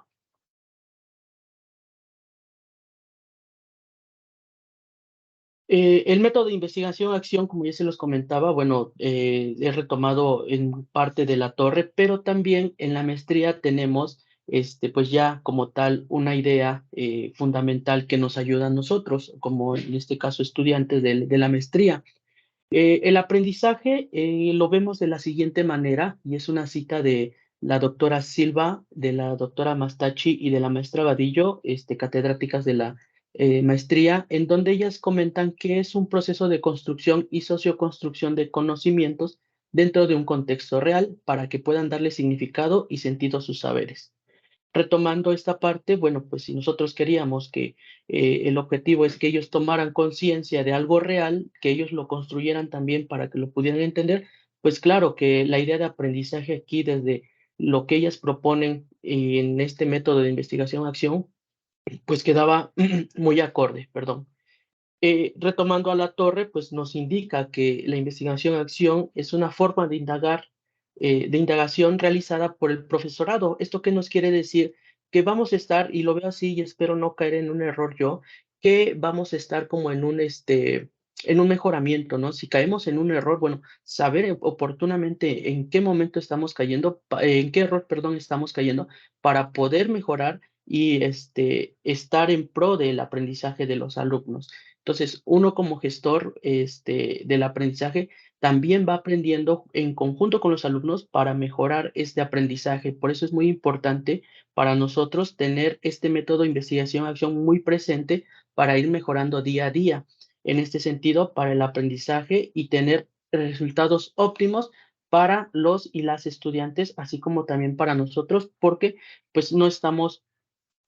El método de investigación-acción, como ya se los comentaba, bueno, es retomado en parte de la torre, pero también en la maestría tenemos, pues ya como tal, una idea fundamental que nos ayuda a nosotros, como en este caso estudiantes de la maestría. El aprendizaje lo vemos de la siguiente manera, y es una cita de la doctora Silva, de la doctora Mastachi y de la maestra Vadillo, catedráticas de la maestría, en donde ellas comentan que es un proceso de construcción y socioconstrucción de conocimientos dentro de un contexto real para que puedan darle significado y sentido a sus saberes. Retomando esta parte, bueno, pues si nosotros queríamos que el objetivo es que ellos tomaran conciencia de algo real, que ellos lo construyeran también para que lo pudieran entender, pues claro que la idea de aprendizaje aquí desde lo que ellas proponen en este método de investigación-acción, pues quedaba muy acorde, perdón. Retomando a la torre, pues nos indica que la investigación-acción es una forma de indagar, de indagación realizada por el profesorado. ¿Esto qué nos quiere decir? Que vamos a estar, y lo veo así y espero no caer en un error yo, que vamos a estar como en un mejoramiento, ¿no? Si caemos en un error, bueno, saber oportunamente en qué momento estamos cayendo, en qué error, perdón, estamos cayendo para poder mejorar y estar en pro del aprendizaje de los alumnos. Entonces, uno como gestor del aprendizaje también va aprendiendo en conjunto con los alumnos para mejorar este aprendizaje. Por eso es muy importante para nosotros tener este método de investigación-acción muy presente para ir mejorando día a día. En este sentido, para el aprendizaje y tener resultados óptimos para los y las estudiantes, así como también para nosotros, porque pues no estamos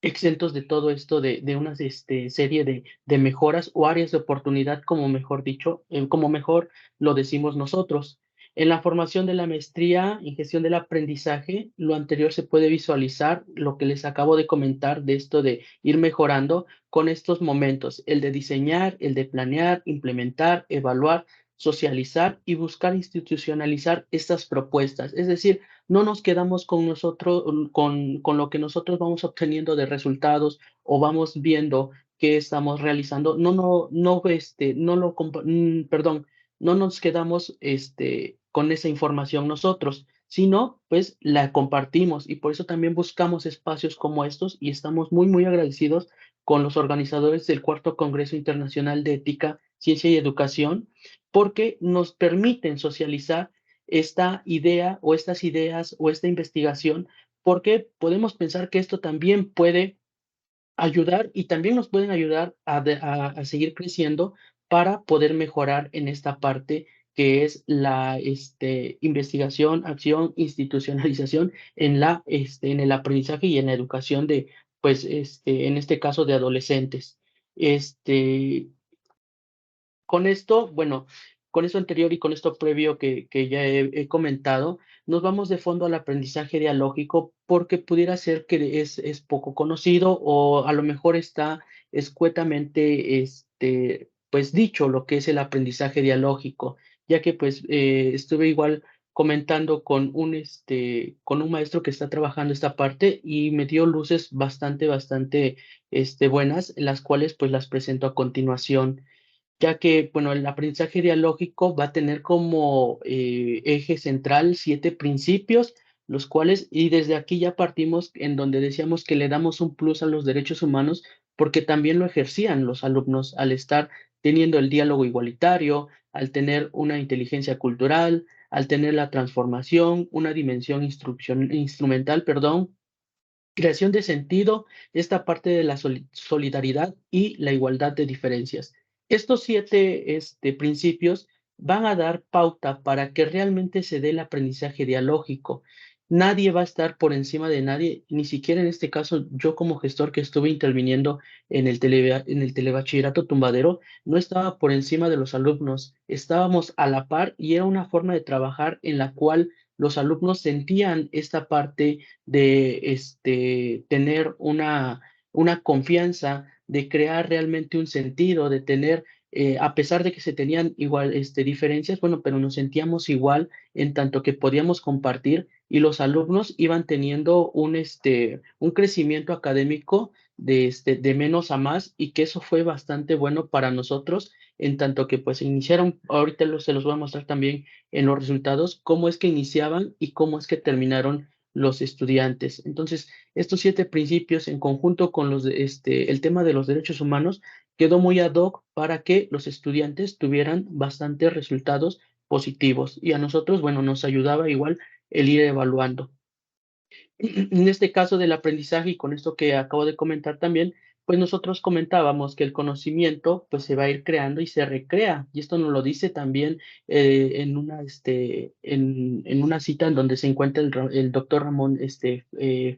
exentos de todo esto de una serie de mejoras o áreas de oportunidad, como mejor dicho, como mejor lo decimos nosotros. En la formación de la maestría en gestión del aprendizaje, lo anterior se puede visualizar, lo que les acabo de comentar de esto de ir mejorando con estos momentos, el de diseñar, el de planear, implementar, evaluar, socializar y buscar institucionalizar estas propuestas. Es decir, no nos quedamos con nosotros, con lo que nosotros vamos obteniendo de resultados o vamos viendo qué estamos realizando. Perdón, no nos quedamos con esa información nosotros, sino pues la compartimos y por eso también buscamos espacios como estos y estamos muy, muy agradecidos con los organizadores del Cuarto Congreso Internacional de Ética, Ciencia y Educación, porque nos permiten socializar esta idea o estas ideas o esta investigación, porque podemos pensar que esto también puede ayudar y también nos pueden ayudar a seguir creciendo para poder mejorar en esta parte que es la investigación, acción, institucionalización en el aprendizaje y en la educación de, pues, en este caso de adolescentes. Con esto, bueno, con esto anterior y con esto previo que ya he comentado, nos vamos de fondo al aprendizaje dialógico porque pudiera ser que es poco conocido o a lo mejor está escuetamente, pues dicho lo que es el aprendizaje dialógico, ya que pues estuve igual comentando con un maestro que está trabajando esta parte y me dio luces bastante, buenas, las cuales pues las presento a continuación, ya que, bueno, el aprendizaje dialógico va a tener como eje central 7 principios, los cuales, y desde aquí ya partimos en donde decíamos que le damos un plus a los derechos humanos, porque también lo ejercían los alumnos al estar teniendo el diálogo igualitario, al tener una inteligencia cultural, al tener la transformación, una dimensión instrumental, perdón, creación de sentido, esta parte de la solidaridad y la igualdad de diferencias. Estos 7 principios van a dar pauta para que realmente se dé el aprendizaje dialógico. Nadie va a estar por encima de nadie, ni siquiera en este caso yo como gestor que estuve interviniendo en el telebachillerato Tumbadero, no estaba por encima de los alumnos, estábamos a la par y era una forma de trabajar en la cual los alumnos sentían esta parte de tener una confianza, de crear realmente un sentido, de tener, a pesar de que se tenían igual diferencias, bueno, pero nos sentíamos igual en tanto que podíamos compartir y los alumnos iban teniendo un crecimiento académico de menos a más y que eso fue bastante bueno para nosotros en tanto que pues iniciaron, ahorita se los voy a mostrar también en los resultados, cómo es que iniciaban y cómo es que terminaron los estudiantes. Entonces, estos 7 principios en conjunto con el tema de los derechos humanos quedó muy ad hoc para que los estudiantes tuvieran bastantes resultados positivos y a nosotros, bueno, nos ayudaba igual el ir evaluando. En este caso del aprendizaje y con esto que acabo de comentar también, pues nosotros comentábamos que el conocimiento pues se va a ir creando y se recrea. Y esto nos lo dice también en una cita en donde se encuentra el doctor Ramón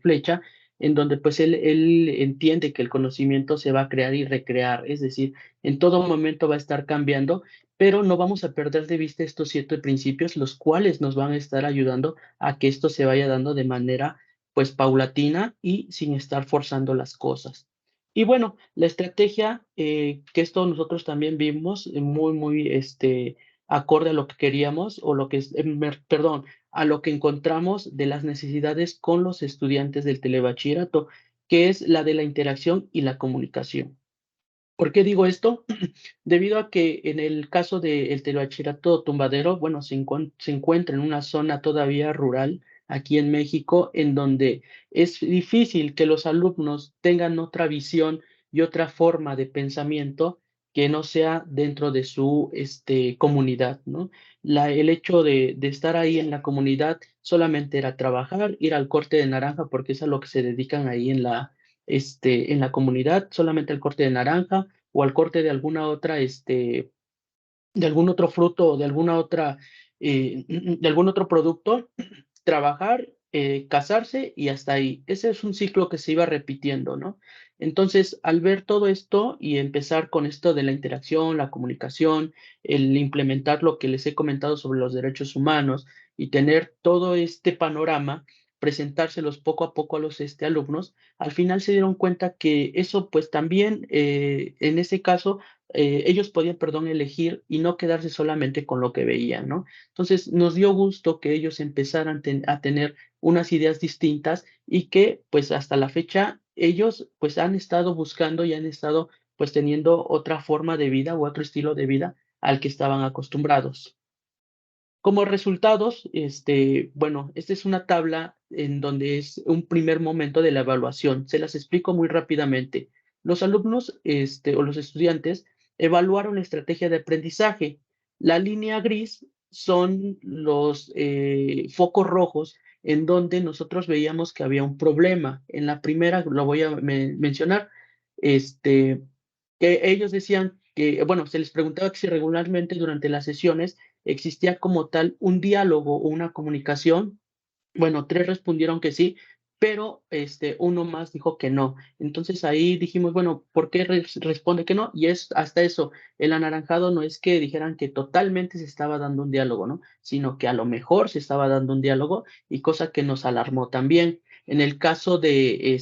Flecha, en donde pues él entiende que el conocimiento se va a crear y recrear. Es decir, en todo momento va a estar cambiando, pero no vamos a perder de vista estos 7 principios, los cuales nos van a estar ayudando a que esto se vaya dando de manera pues paulatina y sin estar forzando las cosas. Y bueno, la estrategia, que esto nosotros también vimos muy acorde a lo que queríamos o lo que es, perdón, a lo que encontramos de las necesidades con los estudiantes del telebachillerato, que es la de la interacción y la comunicación. ¿Por qué digo esto? Debido a que en el caso del telebachillerato Tumbadero, bueno, se encuentra en una zona todavía rural aquí en México, en donde es difícil que los alumnos tengan otra visión y otra forma de pensamiento que no sea dentro de su comunidad, ¿no? El hecho de estar ahí en la comunidad solamente era trabajar, ir al corte de naranja, porque es a lo que se dedican ahí en la comunidad, solamente al corte de naranja o al corte de alguna otra, de algún otro fruto o de alguna otra, de algún otro producto, trabajar, casarse y hasta ahí. Ese es un ciclo que se iba repitiendo, ¿no? Entonces, al ver todo esto y empezar con esto de la interacción, la comunicación, el implementar lo que les he comentado sobre los derechos humanos y tener todo este panorama, presentárselos poco a poco a los alumnos, al final se dieron cuenta que eso, pues también, en ese caso, ellos podían, perdón, elegir y no quedarse solamente con lo que veían, ¿no? Entonces, nos dio gusto que ellos empezaran a tener unas ideas distintas y que, pues, hasta la fecha, ellos, pues, han estado buscando y han estado, pues, teniendo otra forma de vida u otro estilo de vida al que estaban acostumbrados. Como resultados, bueno, esta es una tabla en donde es un primer momento de la evaluación. Se las explico muy rápidamente. Los alumnos, o los estudiantes evaluaron la estrategia de aprendizaje. La línea gris son los focos rojos en donde nosotros veíamos que había un problema. En la primera, lo voy a mencionar, que ellos decían que, bueno, se les preguntaba que si regularmente durante las sesiones existía como tal un diálogo o una comunicación. Bueno, 3 respondieron que sí, pero, uno más dijo que no. Entonces, ahí dijimos, bueno, ¿por qué responde que no? Y es hasta eso, el anaranjado no es que dijeran que totalmente se estaba dando un diálogo, ¿no? Sino que a lo mejor se estaba dando un diálogo y cosa que nos alarmó también. En el caso de,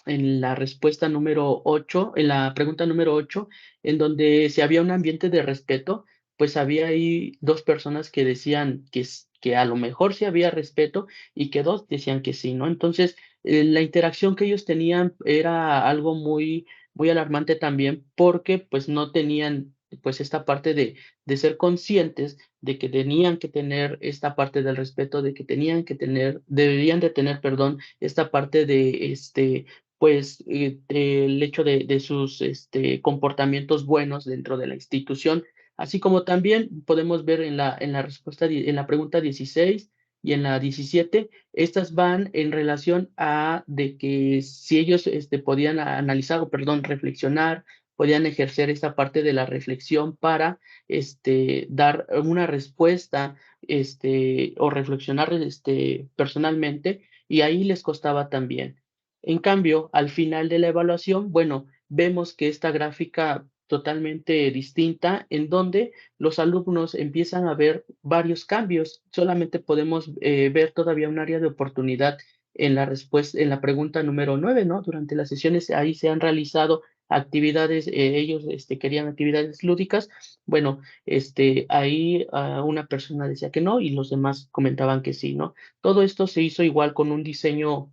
en la respuesta número 8, en la pregunta número 8, en donde si había un ambiente de respeto, pues había ahí 2 personas que decían que a lo mejor sí había respeto y que 2 decían que sí, ¿no? Entonces, la interacción que ellos tenían era algo muy alarmante también, porque, pues, no tenían, pues, esta parte de ser conscientes de que tenían que tener esta parte del respeto, de que deberían de tener, perdón, esta parte de, pues, el hecho de sus, comportamientos buenos dentro de la institución. Así como también podemos ver en la respuesta, en la pregunta 16 y en la 17, estas van en relación a de que si ellos podían analizar o, perdón, reflexionar, podían ejercer esta parte de la reflexión para dar una respuesta o reflexionar personalmente, y ahí les costaba también. En cambio, al final de la evaluación, bueno, vemos que esta gráfica totalmente distinta, en donde los alumnos empiezan a ver varios cambios. Solamente podemos ver todavía un área de oportunidad en la respuesta, en la pregunta número 9, ¿no? Durante las sesiones ahí se han realizado actividades, ellos querían actividades lúdicas. Bueno, ahí una persona decía que no y los demás comentaban que sí, ¿no? Todo esto se hizo igual con un diseño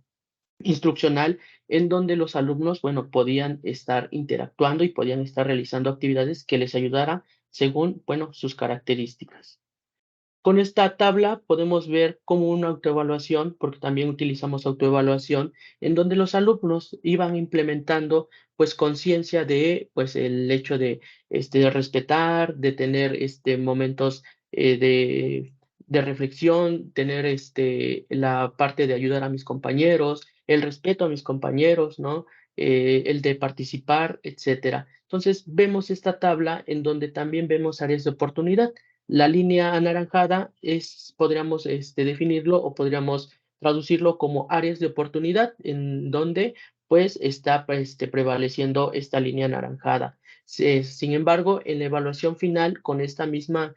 instruccional en donde los alumnos, bueno, podían estar interactuando y podían estar realizando actividades que les ayudara según, bueno, sus características. Con esta tabla podemos ver como una autoevaluación, porque también utilizamos autoevaluación, en donde los alumnos iban implementando, pues, conciencia de, pues, el hecho de respetar, de tener, momentos, de reflexión, tener, la parte de ayudar a mis compañeros, el respeto a mis compañeros, ¿no? El de participar, etcétera. Entonces, vemos esta tabla en donde también vemos áreas de oportunidad. La línea anaranjada podríamos definirlo o podríamos traducirlo como áreas de oportunidad, en donde pues está prevaleciendo esta línea anaranjada. Sin embargo, en la evaluación final, con esta misma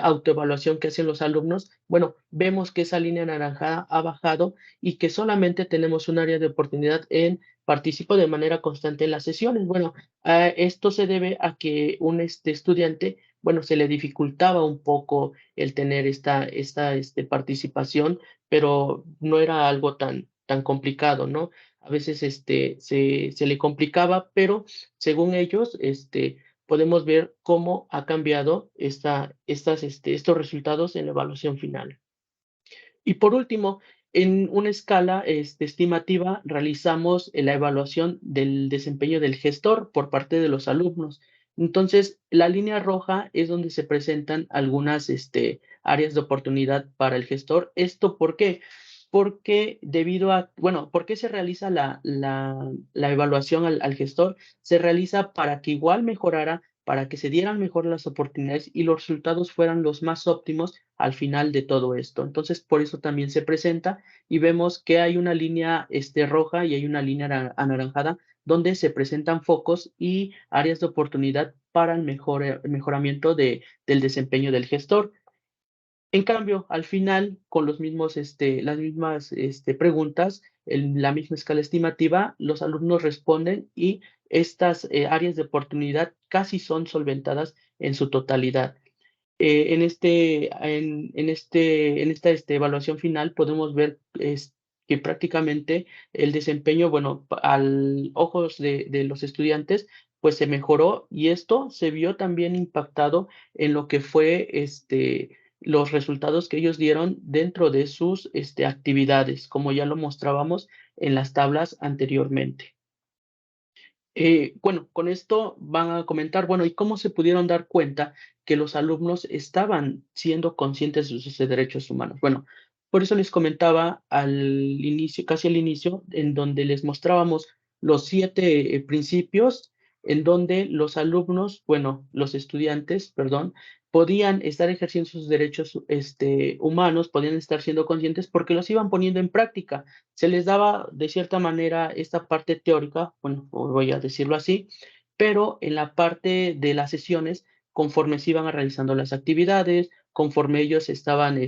autoevaluación que hacen los alumnos, bueno, vemos que esa línea anaranjada ha bajado y que solamente tenemos un área de oportunidad en participo de manera constante en las sesiones. Bueno, esto se debe a que un estudiante, bueno, se le dificultaba un poco el tener esta participación, pero no era algo tan complicado, ¿no? A veces se le complicaba, pero según ellos, podemos ver cómo ha cambiado estos resultados en la evaluación final. Y por último, en una escala estimativa, realizamos la evaluación del desempeño del gestor por parte de los alumnos. Entonces, la línea roja es donde se presentan algunas áreas de oportunidad para el gestor. ¿Esto por qué? Porque ¿por qué se realiza la evaluación al gestor? Se realiza para que igual mejorara, para que se dieran mejor las oportunidades y los resultados fueran los más óptimos al final de todo esto. Entonces, por eso también se presenta y vemos que hay una línea roja y hay una línea anaranjada donde se presentan focos y áreas de oportunidad para el mejoramiento del desempeño del gestor. En cambio, al final, con las mismas preguntas, en la misma escala estimativa, los alumnos responden y estas áreas de oportunidad casi son solventadas en su totalidad. En esta evaluación final podemos ver que prácticamente el desempeño, bueno, al ojos de los estudiantes, pues se mejoró y esto se vio también impactado en lo que fue los resultados que ellos dieron dentro de sus actividades, como ya lo mostrábamos en las tablas anteriormente. Bueno, con esto van a comentar, bueno, ¿y cómo se pudieron dar cuenta que los alumnos estaban siendo conscientes de sus derechos humanos? Bueno, por eso les comentaba al inicio, casi al inicio, en donde les mostrábamos los 7 principios, en donde los alumnos, bueno, los estudiantes, perdón, podían estar ejerciendo sus derechos humanos, podían estar siendo conscientes porque los iban poniendo en práctica. Se les daba de cierta manera esta parte teórica, bueno, voy a decirlo así, pero en la parte de las sesiones, conforme se iban realizando las actividades, conforme ellos estaban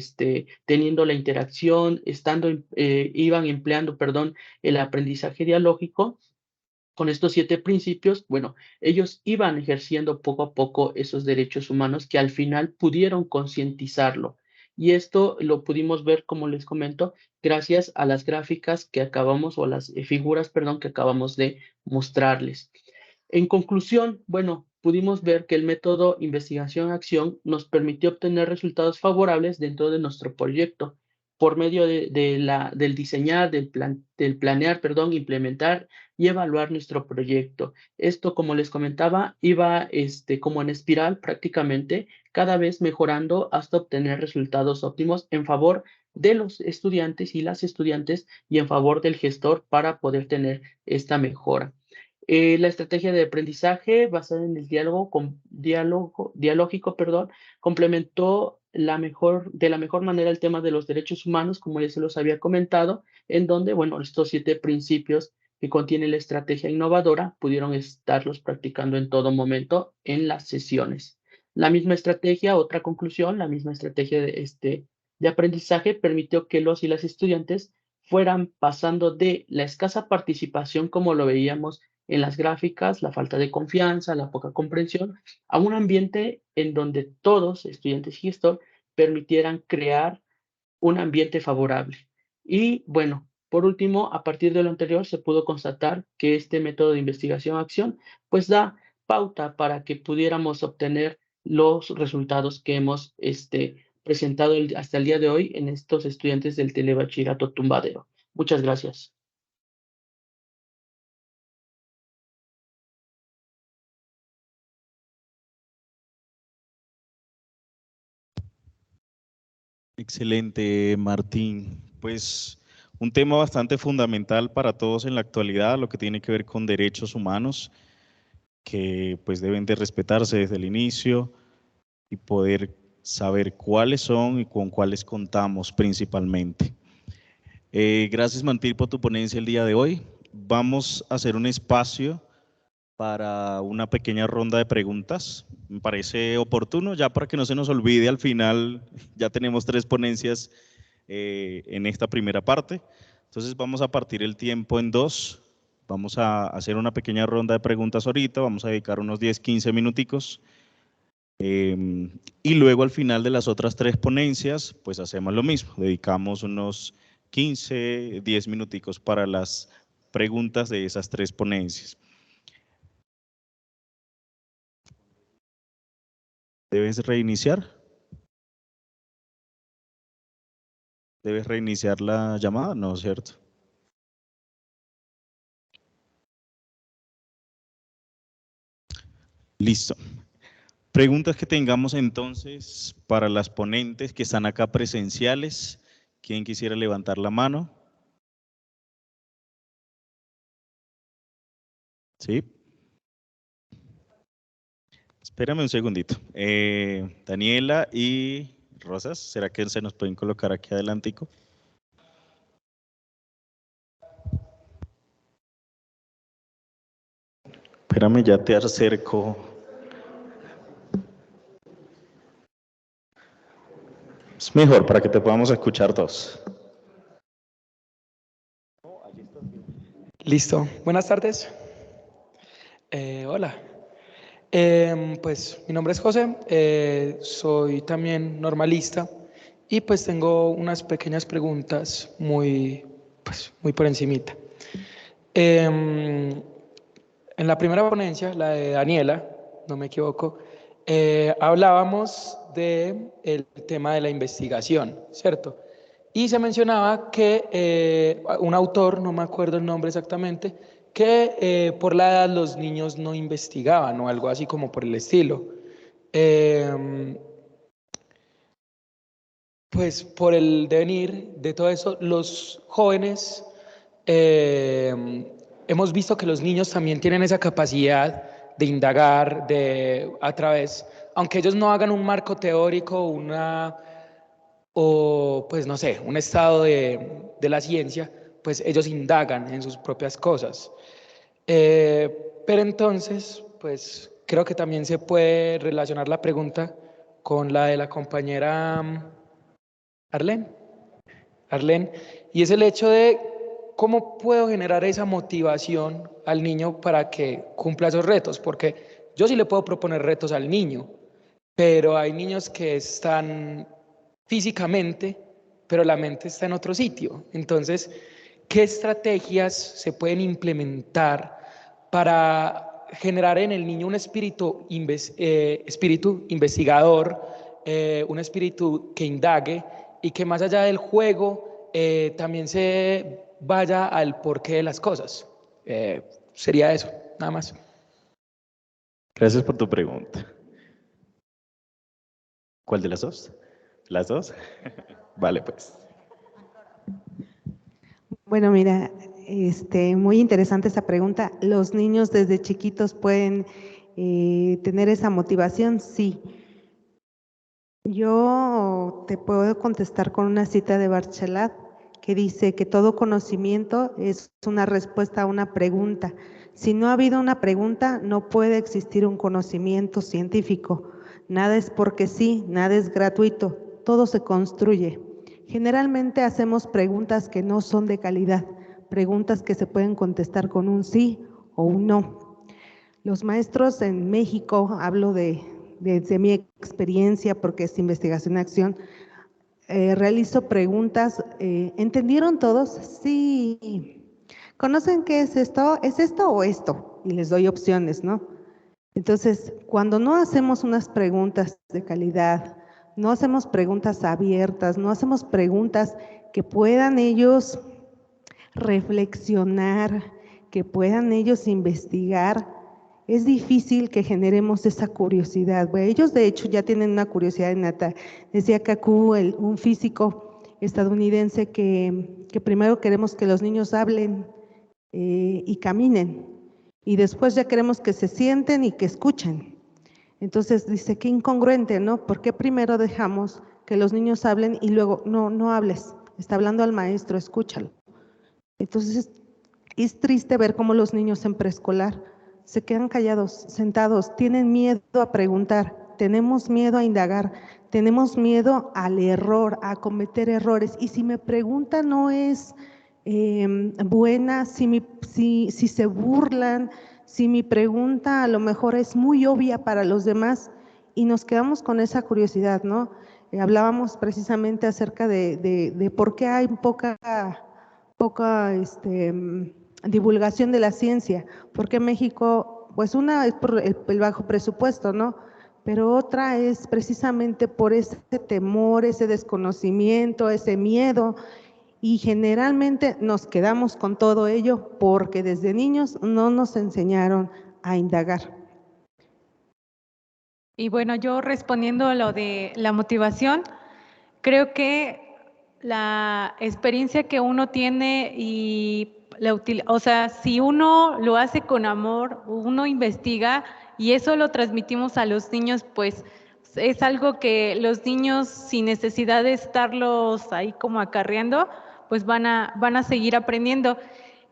teniendo la interacción, iban empleando, perdón, el aprendizaje dialógico, con estos 7 principios, bueno, ellos iban ejerciendo poco a poco esos derechos humanos que al final pudieron concientizarlo. Y esto lo pudimos ver, como les comento, gracias a las gráficas que acabamos, o las figuras, perdón, que acabamos de mostrarles. En conclusión, bueno, pudimos ver que el método investigación-acción nos permitió obtener resultados favorables dentro de nuestro proyecto por medio del diseñar, del planear, perdón, implementar y evaluar nuestro proyecto. Esto, como les comentaba, iba como en espiral prácticamente, cada vez mejorando hasta obtener resultados óptimos en favor de los estudiantes y las estudiantes y en favor del gestor para poder tener esta mejora. La estrategia de aprendizaje basada en el dialógico, perdón, complementó de la mejor manera el tema de los derechos humanos, como ya se los había comentado, en donde, bueno, estos 7 principios que contiene la estrategia innovadora pudieron estarlos practicando en todo momento en las sesiones. La misma estrategia, otra conclusión, la misma estrategia de aprendizaje permitió que los y las estudiantes fueran pasando de la escasa participación, como lo veíamos en las gráficas, la falta de confianza, la poca comprensión, a un ambiente en donde todos, estudiantes y gestor, permitieran crear un ambiente favorable. Y bueno, por último, a partir de lo anterior, se pudo constatar que este método de investigación-acción pues da pauta para que pudiéramos obtener los resultados que hemos presentado hasta el día de hoy en estos estudiantes del Telebachillerato Tumbadero. Muchas gracias. Excelente, Martín. Pues un tema bastante fundamental para todos en la actualidad, lo que tiene que ver con derechos humanos, que pues deben de respetarse desde el inicio y poder saber cuáles son y con cuáles contamos principalmente. Gracias, Martín, por tu ponencia el día de hoy. vamos a hacer un espacio para una pequeña ronda de preguntas. Me parece oportuno, ya para que no se nos olvide, al final ya tenemos 3 ponencias en esta primera parte. Entonces vamos a partir el tiempo en 2. Vamos a hacer una pequeña ronda de preguntas ahorita, vamos a dedicar unos 10, 15 minuticos. Y luego al final de las otras 3 ponencias, pues hacemos lo mismo, dedicamos unos 15, 10 minuticos para las preguntas de esas 3 ponencias. ¿Debes reiniciar? ¿Debes reiniciar la llamada? No, ¿cierto? Listo. Preguntas que tengamos entonces para las ponentes que están acá presenciales. ¿Quién quisiera levantar la mano? ¿Sí? Espérame un segundito. Daniela y Rosas, ¿será que se nos pueden colocar aquí adelantico? Espérame, ya te acerco. Es mejor para que te podamos escuchar todos. Listo. Buenas tardes. Hola. Pues mi nombre es José, soy también normalista y pues tengo unas pequeñas preguntas muy por encimita. En la primera ponencia, la de Daniela, no me equivoco, hablábamos del tema de la investigación, ¿cierto? Y se mencionaba que un autor, no me acuerdo el nombre exactamente, que por la edad los niños no investigaban o algo así como por el estilo. Pues por el devenir de todo eso, los jóvenes hemos visto que los niños también tienen esa capacidad de indagar, a través, aunque ellos no hagan un marco teórico, o pues no sé, un estado de la ciencia, pues ellos indagan en sus propias cosas. Pero entonces, pues creo que también se puede relacionar la pregunta con la de la compañera Arlene, y es el hecho de cómo puedo generar esa motivación al niño para que cumpla esos retos, porque yo sí le puedo proponer retos al niño, pero hay niños que están físicamente, pero la mente está en otro sitio. Entonces, ¿qué estrategias se pueden implementar para generar en el niño un espíritu investigador, un espíritu que indague y que más allá del juego también se vaya al porqué de las cosas? Sería eso, nada más. Gracias por tu pregunta. ¿Cuál de las dos? ¿Las dos? Vale, pues. Bueno, mira, muy interesante esa pregunta. ¿Los niños desde chiquitos pueden tener esa motivación? Sí. Yo te puedo contestar con una cita de Bachelard que dice que todo conocimiento es una respuesta a una pregunta. Si no ha habido una pregunta, no puede existir un conocimiento científico. Nada es porque sí, nada es gratuito, todo se construye. Generalmente hacemos preguntas que no son de calidad, preguntas que se pueden contestar con un sí o un no. Los maestros en México, hablo desde mi experiencia porque es investigación en acción, realizo preguntas, ¿entendieron todos? Sí. ¿Conocen qué es esto? ¿Es esto o esto? Y les doy opciones, ¿no? Entonces, cuando no hacemos unas preguntas de calidad, no hacemos preguntas abiertas, no hacemos preguntas que puedan ellos reflexionar, que puedan ellos investigar, es difícil que generemos esa curiosidad. Bueno, ellos de hecho ya tienen una curiosidad innata. Decía Kaku, un físico estadounidense, que primero queremos que los niños hablen y caminen, y después ya queremos que se sienten y que escuchen. Entonces dice, qué incongruente, ¿no? ¿Por qué primero dejamos que los niños hablen y luego no hables? Está hablando al maestro, escúchalo. Entonces Es triste ver cómo los niños en preescolar se quedan callados, sentados, tienen miedo a preguntar, tenemos miedo a indagar, tenemos miedo al error, a cometer errores. Y si me pregunta no es buena, si se burlan, si mi pregunta a lo mejor es muy obvia para los demás y nos quedamos con esa curiosidad, ¿no? Hablábamos precisamente acerca de por qué hay poca divulgación de la ciencia, porque México, pues una es por el bajo presupuesto, ¿no? Pero otra es precisamente por ese temor, ese desconocimiento, ese miedo, y generalmente nos quedamos con todo ello porque desde niños no nos enseñaron a indagar. Y bueno, yo respondiendo a lo de la motivación, creo que la experiencia que uno tiene y o sea, si uno lo hace con amor, uno investiga y eso lo transmitimos a los niños, pues es algo que los niños sin necesidad de estarlos ahí como acarreando, pues van a seguir aprendiendo.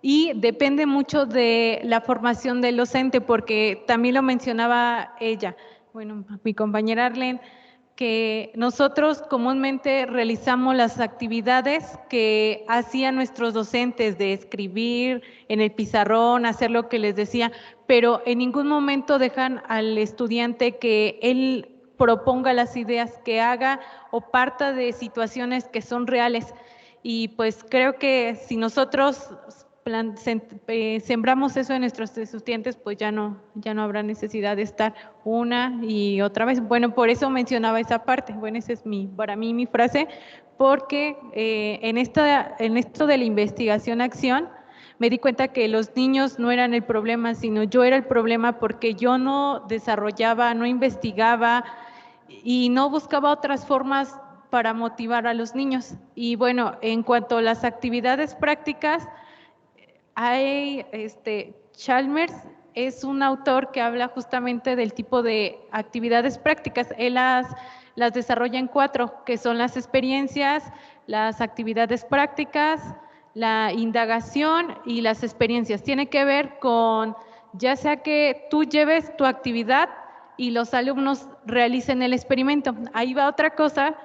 Y depende mucho de la formación del docente, porque también lo mencionaba ella, bueno, mi compañera Arlene, que nosotros comúnmente realizamos las actividades que hacían nuestros docentes de escribir en el pizarrón, hacer lo que les decía, pero en ningún momento dejan al estudiante que él proponga las ideas que haga o parta de situaciones que son reales. Y pues creo que si nosotros sembramos eso en nuestros estudiantes, pues ya no habrá necesidad de estar una y otra vez. Bueno, por eso mencionaba esa parte. Bueno, esa es para mí mi frase, porque en esto de la investigación-acción, me di cuenta que los niños no eran el problema, sino yo era el problema porque yo no desarrollaba, no investigaba y no buscaba otras formas para motivar a los niños. Y bueno, en cuanto a las actividades prácticas, hay, Chalmers es un autor que habla justamente del tipo de actividades prácticas. Él las desarrolla en 4, que son las experiencias, las actividades prácticas, la indagación y las experiencias. Tiene que ver con, ya sea que tú lleves tu actividad y los alumnos realicen el experimento. Ahí va otra cosa.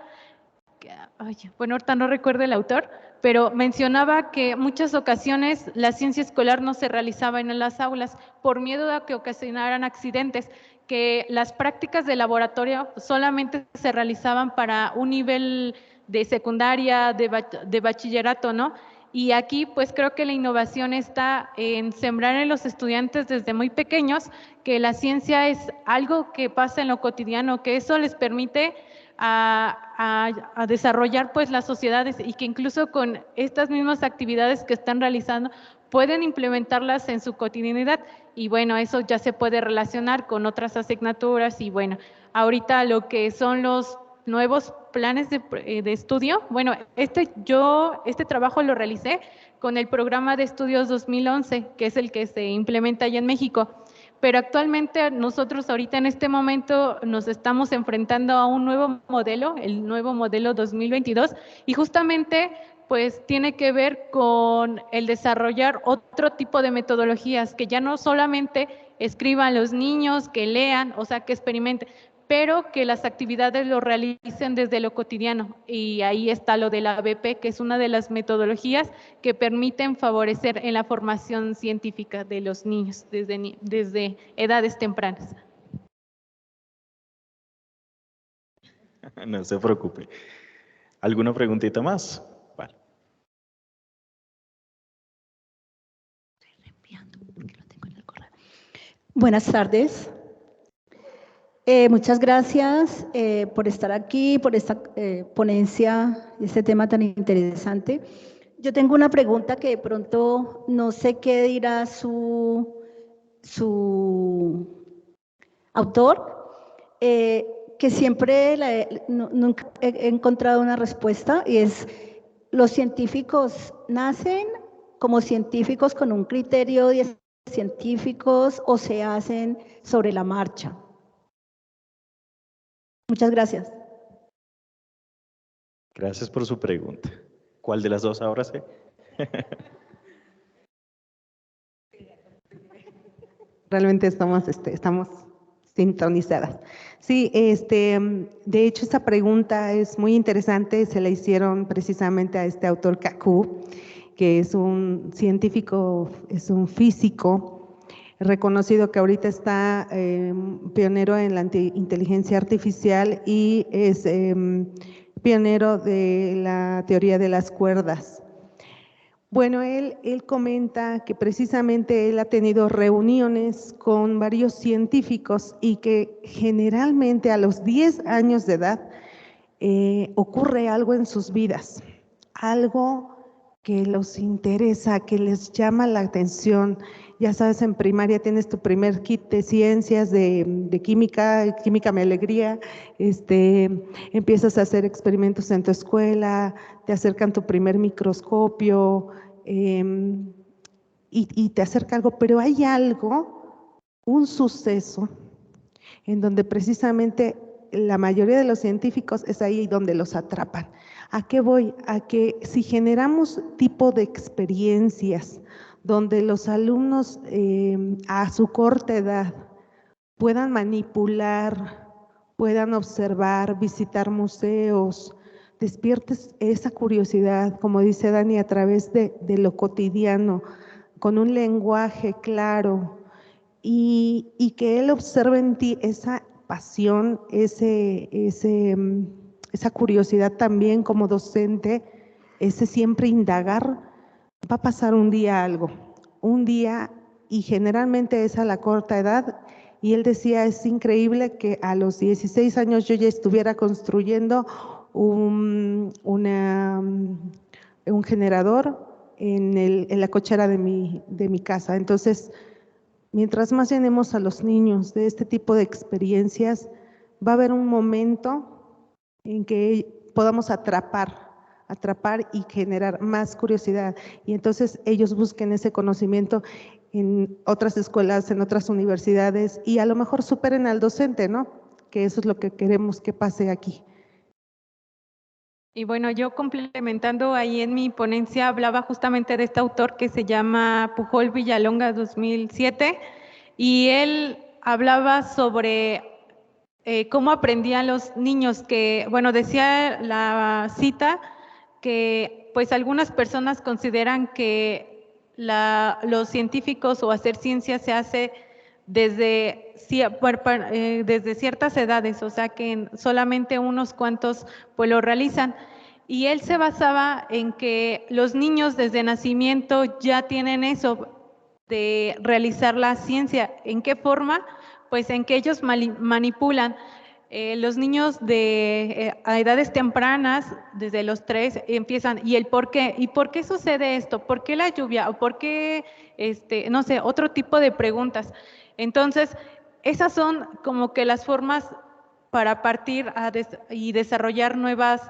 Bueno, ahorita no recuerdo el autor, pero mencionaba que muchas ocasiones la ciencia escolar no se realizaba en las aulas por miedo a que ocasionaran accidentes, que las prácticas de laboratorio solamente se realizaban para un nivel de secundaria, de bachillerato, ¿no? Y aquí pues creo que la innovación está en sembrar en los estudiantes desde muy pequeños que la ciencia es algo que pasa en lo cotidiano, que eso les permite a desarrollar pues las sociedades y que incluso con estas mismas actividades que están realizando pueden implementarlas en su cotidianidad y bueno, eso ya se puede relacionar con otras asignaturas y bueno, ahorita lo que son los nuevos planes de estudio, bueno, este trabajo lo realicé con el programa de estudios 2011, que es el que se implementa allá en México. Pero actualmente nosotros ahorita en este momento nos estamos enfrentando a un nuevo modelo, el nuevo modelo 2022, y justamente pues tiene que ver con el desarrollar otro tipo de metodologías, que ya no solamente escriban los niños, que lean, o sea, que experimenten, pero que las actividades lo realicen desde lo cotidiano. Y ahí está lo de la ABP, que es una de las metodologías que permiten favorecer en la formación científica de los niños desde edades tempranas. No se preocupe. ¿Alguna preguntita más? Vale. Buenas tardes. Muchas gracias por estar aquí, por esta ponencia, este tema tan interesante. Yo tengo una pregunta que de pronto no sé qué dirá su autor, que siempre nunca he encontrado una respuesta y es, ¿los científicos nacen como científicos con un criterio de científicos o se hacen sobre la marcha? Muchas gracias. Gracias por su pregunta. ¿Cuál de las dos ahora sí? realmente estamos sintonizadas. Sí, de hecho esta pregunta es muy interesante, se la hicieron precisamente a este autor Kaku, que es un científico, es un físico reconocido que ahorita está pionero en la inteligencia artificial y es pionero de la teoría de las cuerdas. Bueno, él comenta que precisamente él ha tenido reuniones con varios científicos y que generalmente a los 10 años de edad ocurre algo en sus vidas, algo que los interesa, que les llama la atención. Ya sabes, en primaria tienes tu primer kit de ciencias, de química, química me alegría, empiezas a hacer experimentos en tu escuela, te acercan tu primer microscopio y te acerca algo, pero hay algo, un suceso, en donde precisamente la mayoría de los científicos es ahí donde los atrapan. ¿A qué voy? A que si generamos tipo de experiencias donde los alumnos a su corta edad puedan manipular, puedan observar, visitar museos, despiertes esa curiosidad, como dice Dani, a través de lo cotidiano, con un lenguaje claro, y que él observe en ti esa pasión, esa curiosidad también como docente, ese siempre indagar, va a pasar un día algo, un día, y generalmente es a la corta edad. Y él decía, es increíble que a los 16 años yo ya estuviera construyendo un generador en la cochera de mi casa. Entonces, mientras más llenemos a los niños de este tipo de experiencias, va a haber un momento en que podamos atrapar y generar más curiosidad. Y entonces ellos busquen ese conocimiento en otras escuelas, en otras universidades, y a lo mejor superen al docente, ¿no? Que eso es lo que queremos que pase aquí. Y bueno, yo complementando ahí en mi ponencia hablaba justamente de este autor que se llama Pujol Villalonga 2007, y él hablaba sobre cómo aprendían los niños, que, bueno, decía la cita que pues algunas personas consideran que los científicos o hacer ciencia se hace desde ciertas edades, o sea que solamente unos cuantos pues lo realizan. Y él se basaba en que los niños desde nacimiento ya tienen eso de realizar la ciencia. ¿En qué forma? Pues en que ellos manipulan. Los niños a edades tempranas, desde los 3, empiezan, ¿y el por qué? ¿Y por qué sucede esto? ¿Por qué la lluvia? ¿O por qué, no sé, otro tipo de preguntas? Entonces, esas son como que las formas para partir y desarrollar nuevas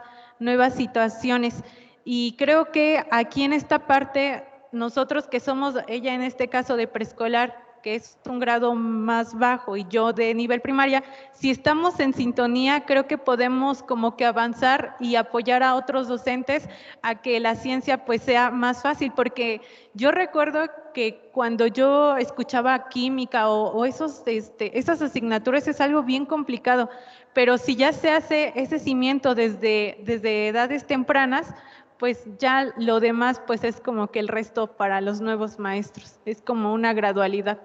situaciones. Y creo que aquí en esta parte, nosotros que somos, ella en este caso de preescolar, que es un grado más bajo, y yo de nivel primaria, si estamos en sintonía, creo que podemos como que avanzar y apoyar a otros docentes a que la ciencia pues sea más fácil, porque yo recuerdo que cuando yo escuchaba química o esas asignaturas es algo bien complicado, pero si ya se hace ese cimiento desde edades tempranas, pues ya lo demás pues es como que el resto para los nuevos maestros, es como una gradualidad.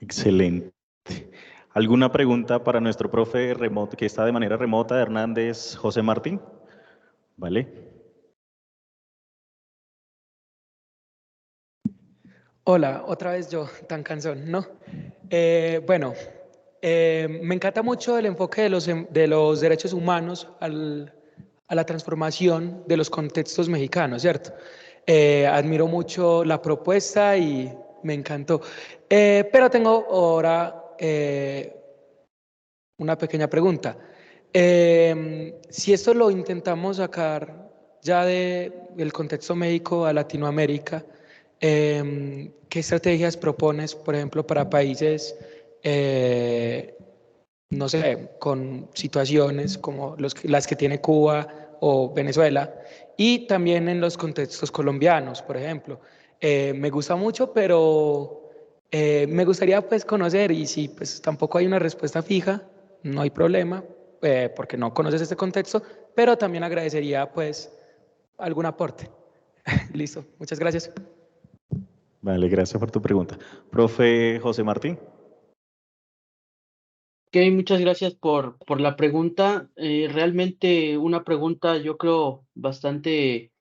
Excelente. ¿Alguna pregunta para nuestro profe remoto, que está de manera remota, Hernández José Martín? ¿Vale? Hola, otra vez yo, tan cansón, ¿no? Bueno, me encanta mucho el enfoque de los derechos humanos a la transformación de los contextos mexicanos, ¿cierto? Admiro mucho la propuesta y me encantó. Pero tengo ahora una pequeña pregunta. Si esto lo intentamos sacar ya del contexto México a Latinoamérica, ¿qué estrategias propones, por ejemplo, para países, no sé, con situaciones como las que tiene Cuba o Venezuela, y también en los contextos colombianos, por ejemplo? Me gusta mucho, pero me gustaría pues conocer, y si pues tampoco hay una respuesta fija, no hay problema, porque no conoces este contexto, pero también agradecería pues algún aporte. Listo, muchas gracias. Vale, gracias por tu pregunta. Profe José Martín. Ok, muchas gracias por la pregunta. Realmente una pregunta yo creo bastante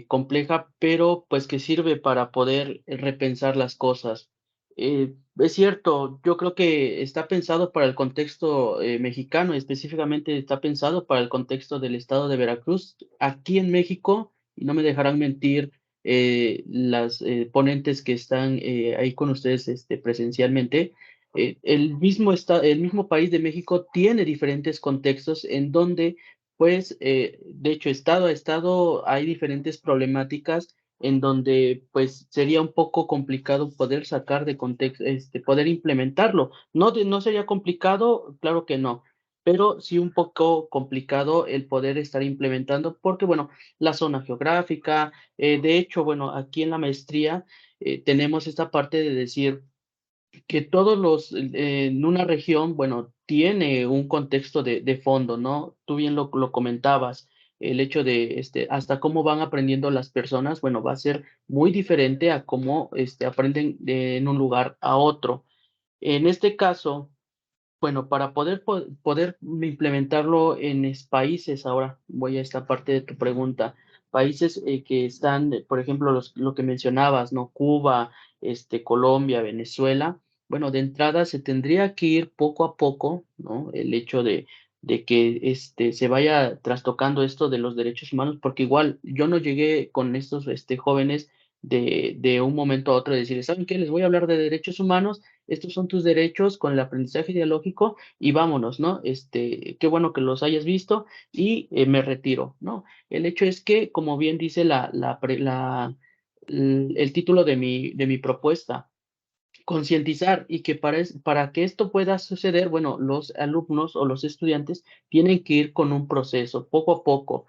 compleja, pero pues que sirve para poder repensar las cosas. Es cierto, yo creo que está pensado para el contexto mexicano, específicamente está pensado para el contexto del estado de Veracruz. Aquí en México, y no me dejarán mentir las ponentes que están ahí con ustedes presencialmente, el mismo país de México tiene diferentes contextos en donde, pues, de hecho, estado a estado hay diferentes problemáticas en donde, pues, sería un poco complicado poder sacar de contexto, poder implementarlo. No, no sería complicado, claro que no, pero sí un poco complicado el poder estar implementando, porque, bueno, la zona geográfica, de hecho, bueno, aquí en la maestría tenemos esta parte de decir que todos en una región, bueno, tiene un contexto de fondo, ¿no? Tú bien lo comentabas, el hecho de, hasta cómo van aprendiendo las personas, bueno, va a ser muy diferente a cómo, aprenden en un lugar a otro. En este caso, bueno, para poder implementarlo en países, ahora voy a esta parte de tu pregunta, países que están, por ejemplo, lo que mencionabas, ¿no? Cuba, Colombia, Venezuela. Bueno, de entrada se tendría que ir poco a poco, ¿no? El hecho de que se vaya trastocando esto de los derechos humanos, porque igual yo no llegué con estos jóvenes de un momento a otro a decir, ¿saben qué? Les voy a hablar de derechos humanos, estos son tus derechos con el aprendizaje dialógico y vámonos, ¿no? Qué bueno que los hayas visto y me retiro, ¿no? El hecho es que, como bien dice el título de mi propuesta, concientizar y que para que esto pueda suceder, bueno, los alumnos o los estudiantes tienen que ir con un proceso, poco a poco,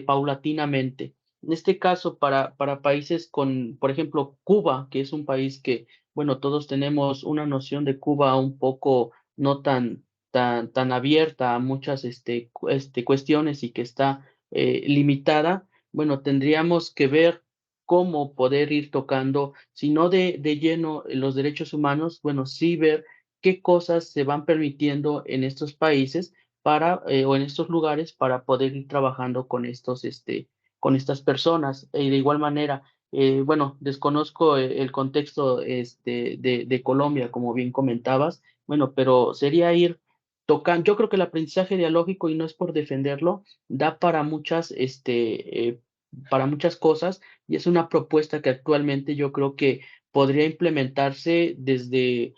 paulatinamente. En este caso, para países con, por ejemplo, Cuba, que es un país que, bueno, todos tenemos una noción de Cuba un poco no tan abierta a muchas cuestiones y que está limitada, bueno, tendríamos que ver cómo poder ir tocando, si no de lleno los derechos humanos, bueno, sí ver qué cosas se van permitiendo en estos países o en estos lugares para poder ir trabajando con con estas personas. Y de igual manera, bueno, desconozco el contexto de Colombia, como bien comentabas, bueno, pero sería ir tocando, yo creo que el aprendizaje dialógico, y no es por defenderlo, da para muchas cosas, y es una propuesta que actualmente yo creo que podría implementarse desde,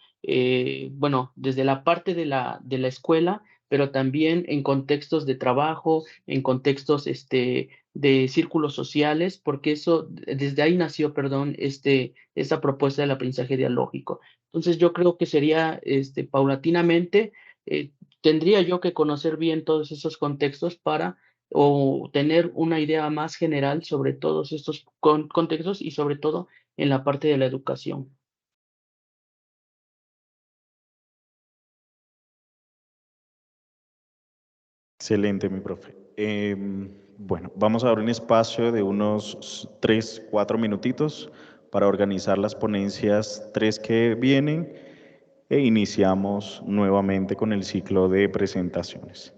bueno, desde la parte de la escuela, pero también en contextos de trabajo, en contextos de círculos sociales, porque eso, desde ahí nació, perdón, esta propuesta del aprendizaje dialógico. Entonces yo creo que sería, paulatinamente, tendría yo que conocer bien todos esos contextos para o tener una idea más general sobre todos estos contextos y sobre todo en la parte de la educación. Excelente, mi profe. Bueno, vamos a dar un espacio de unos 3, 4 minutitos para organizar las ponencias 3 que vienen e iniciamos nuevamente con el ciclo de presentaciones.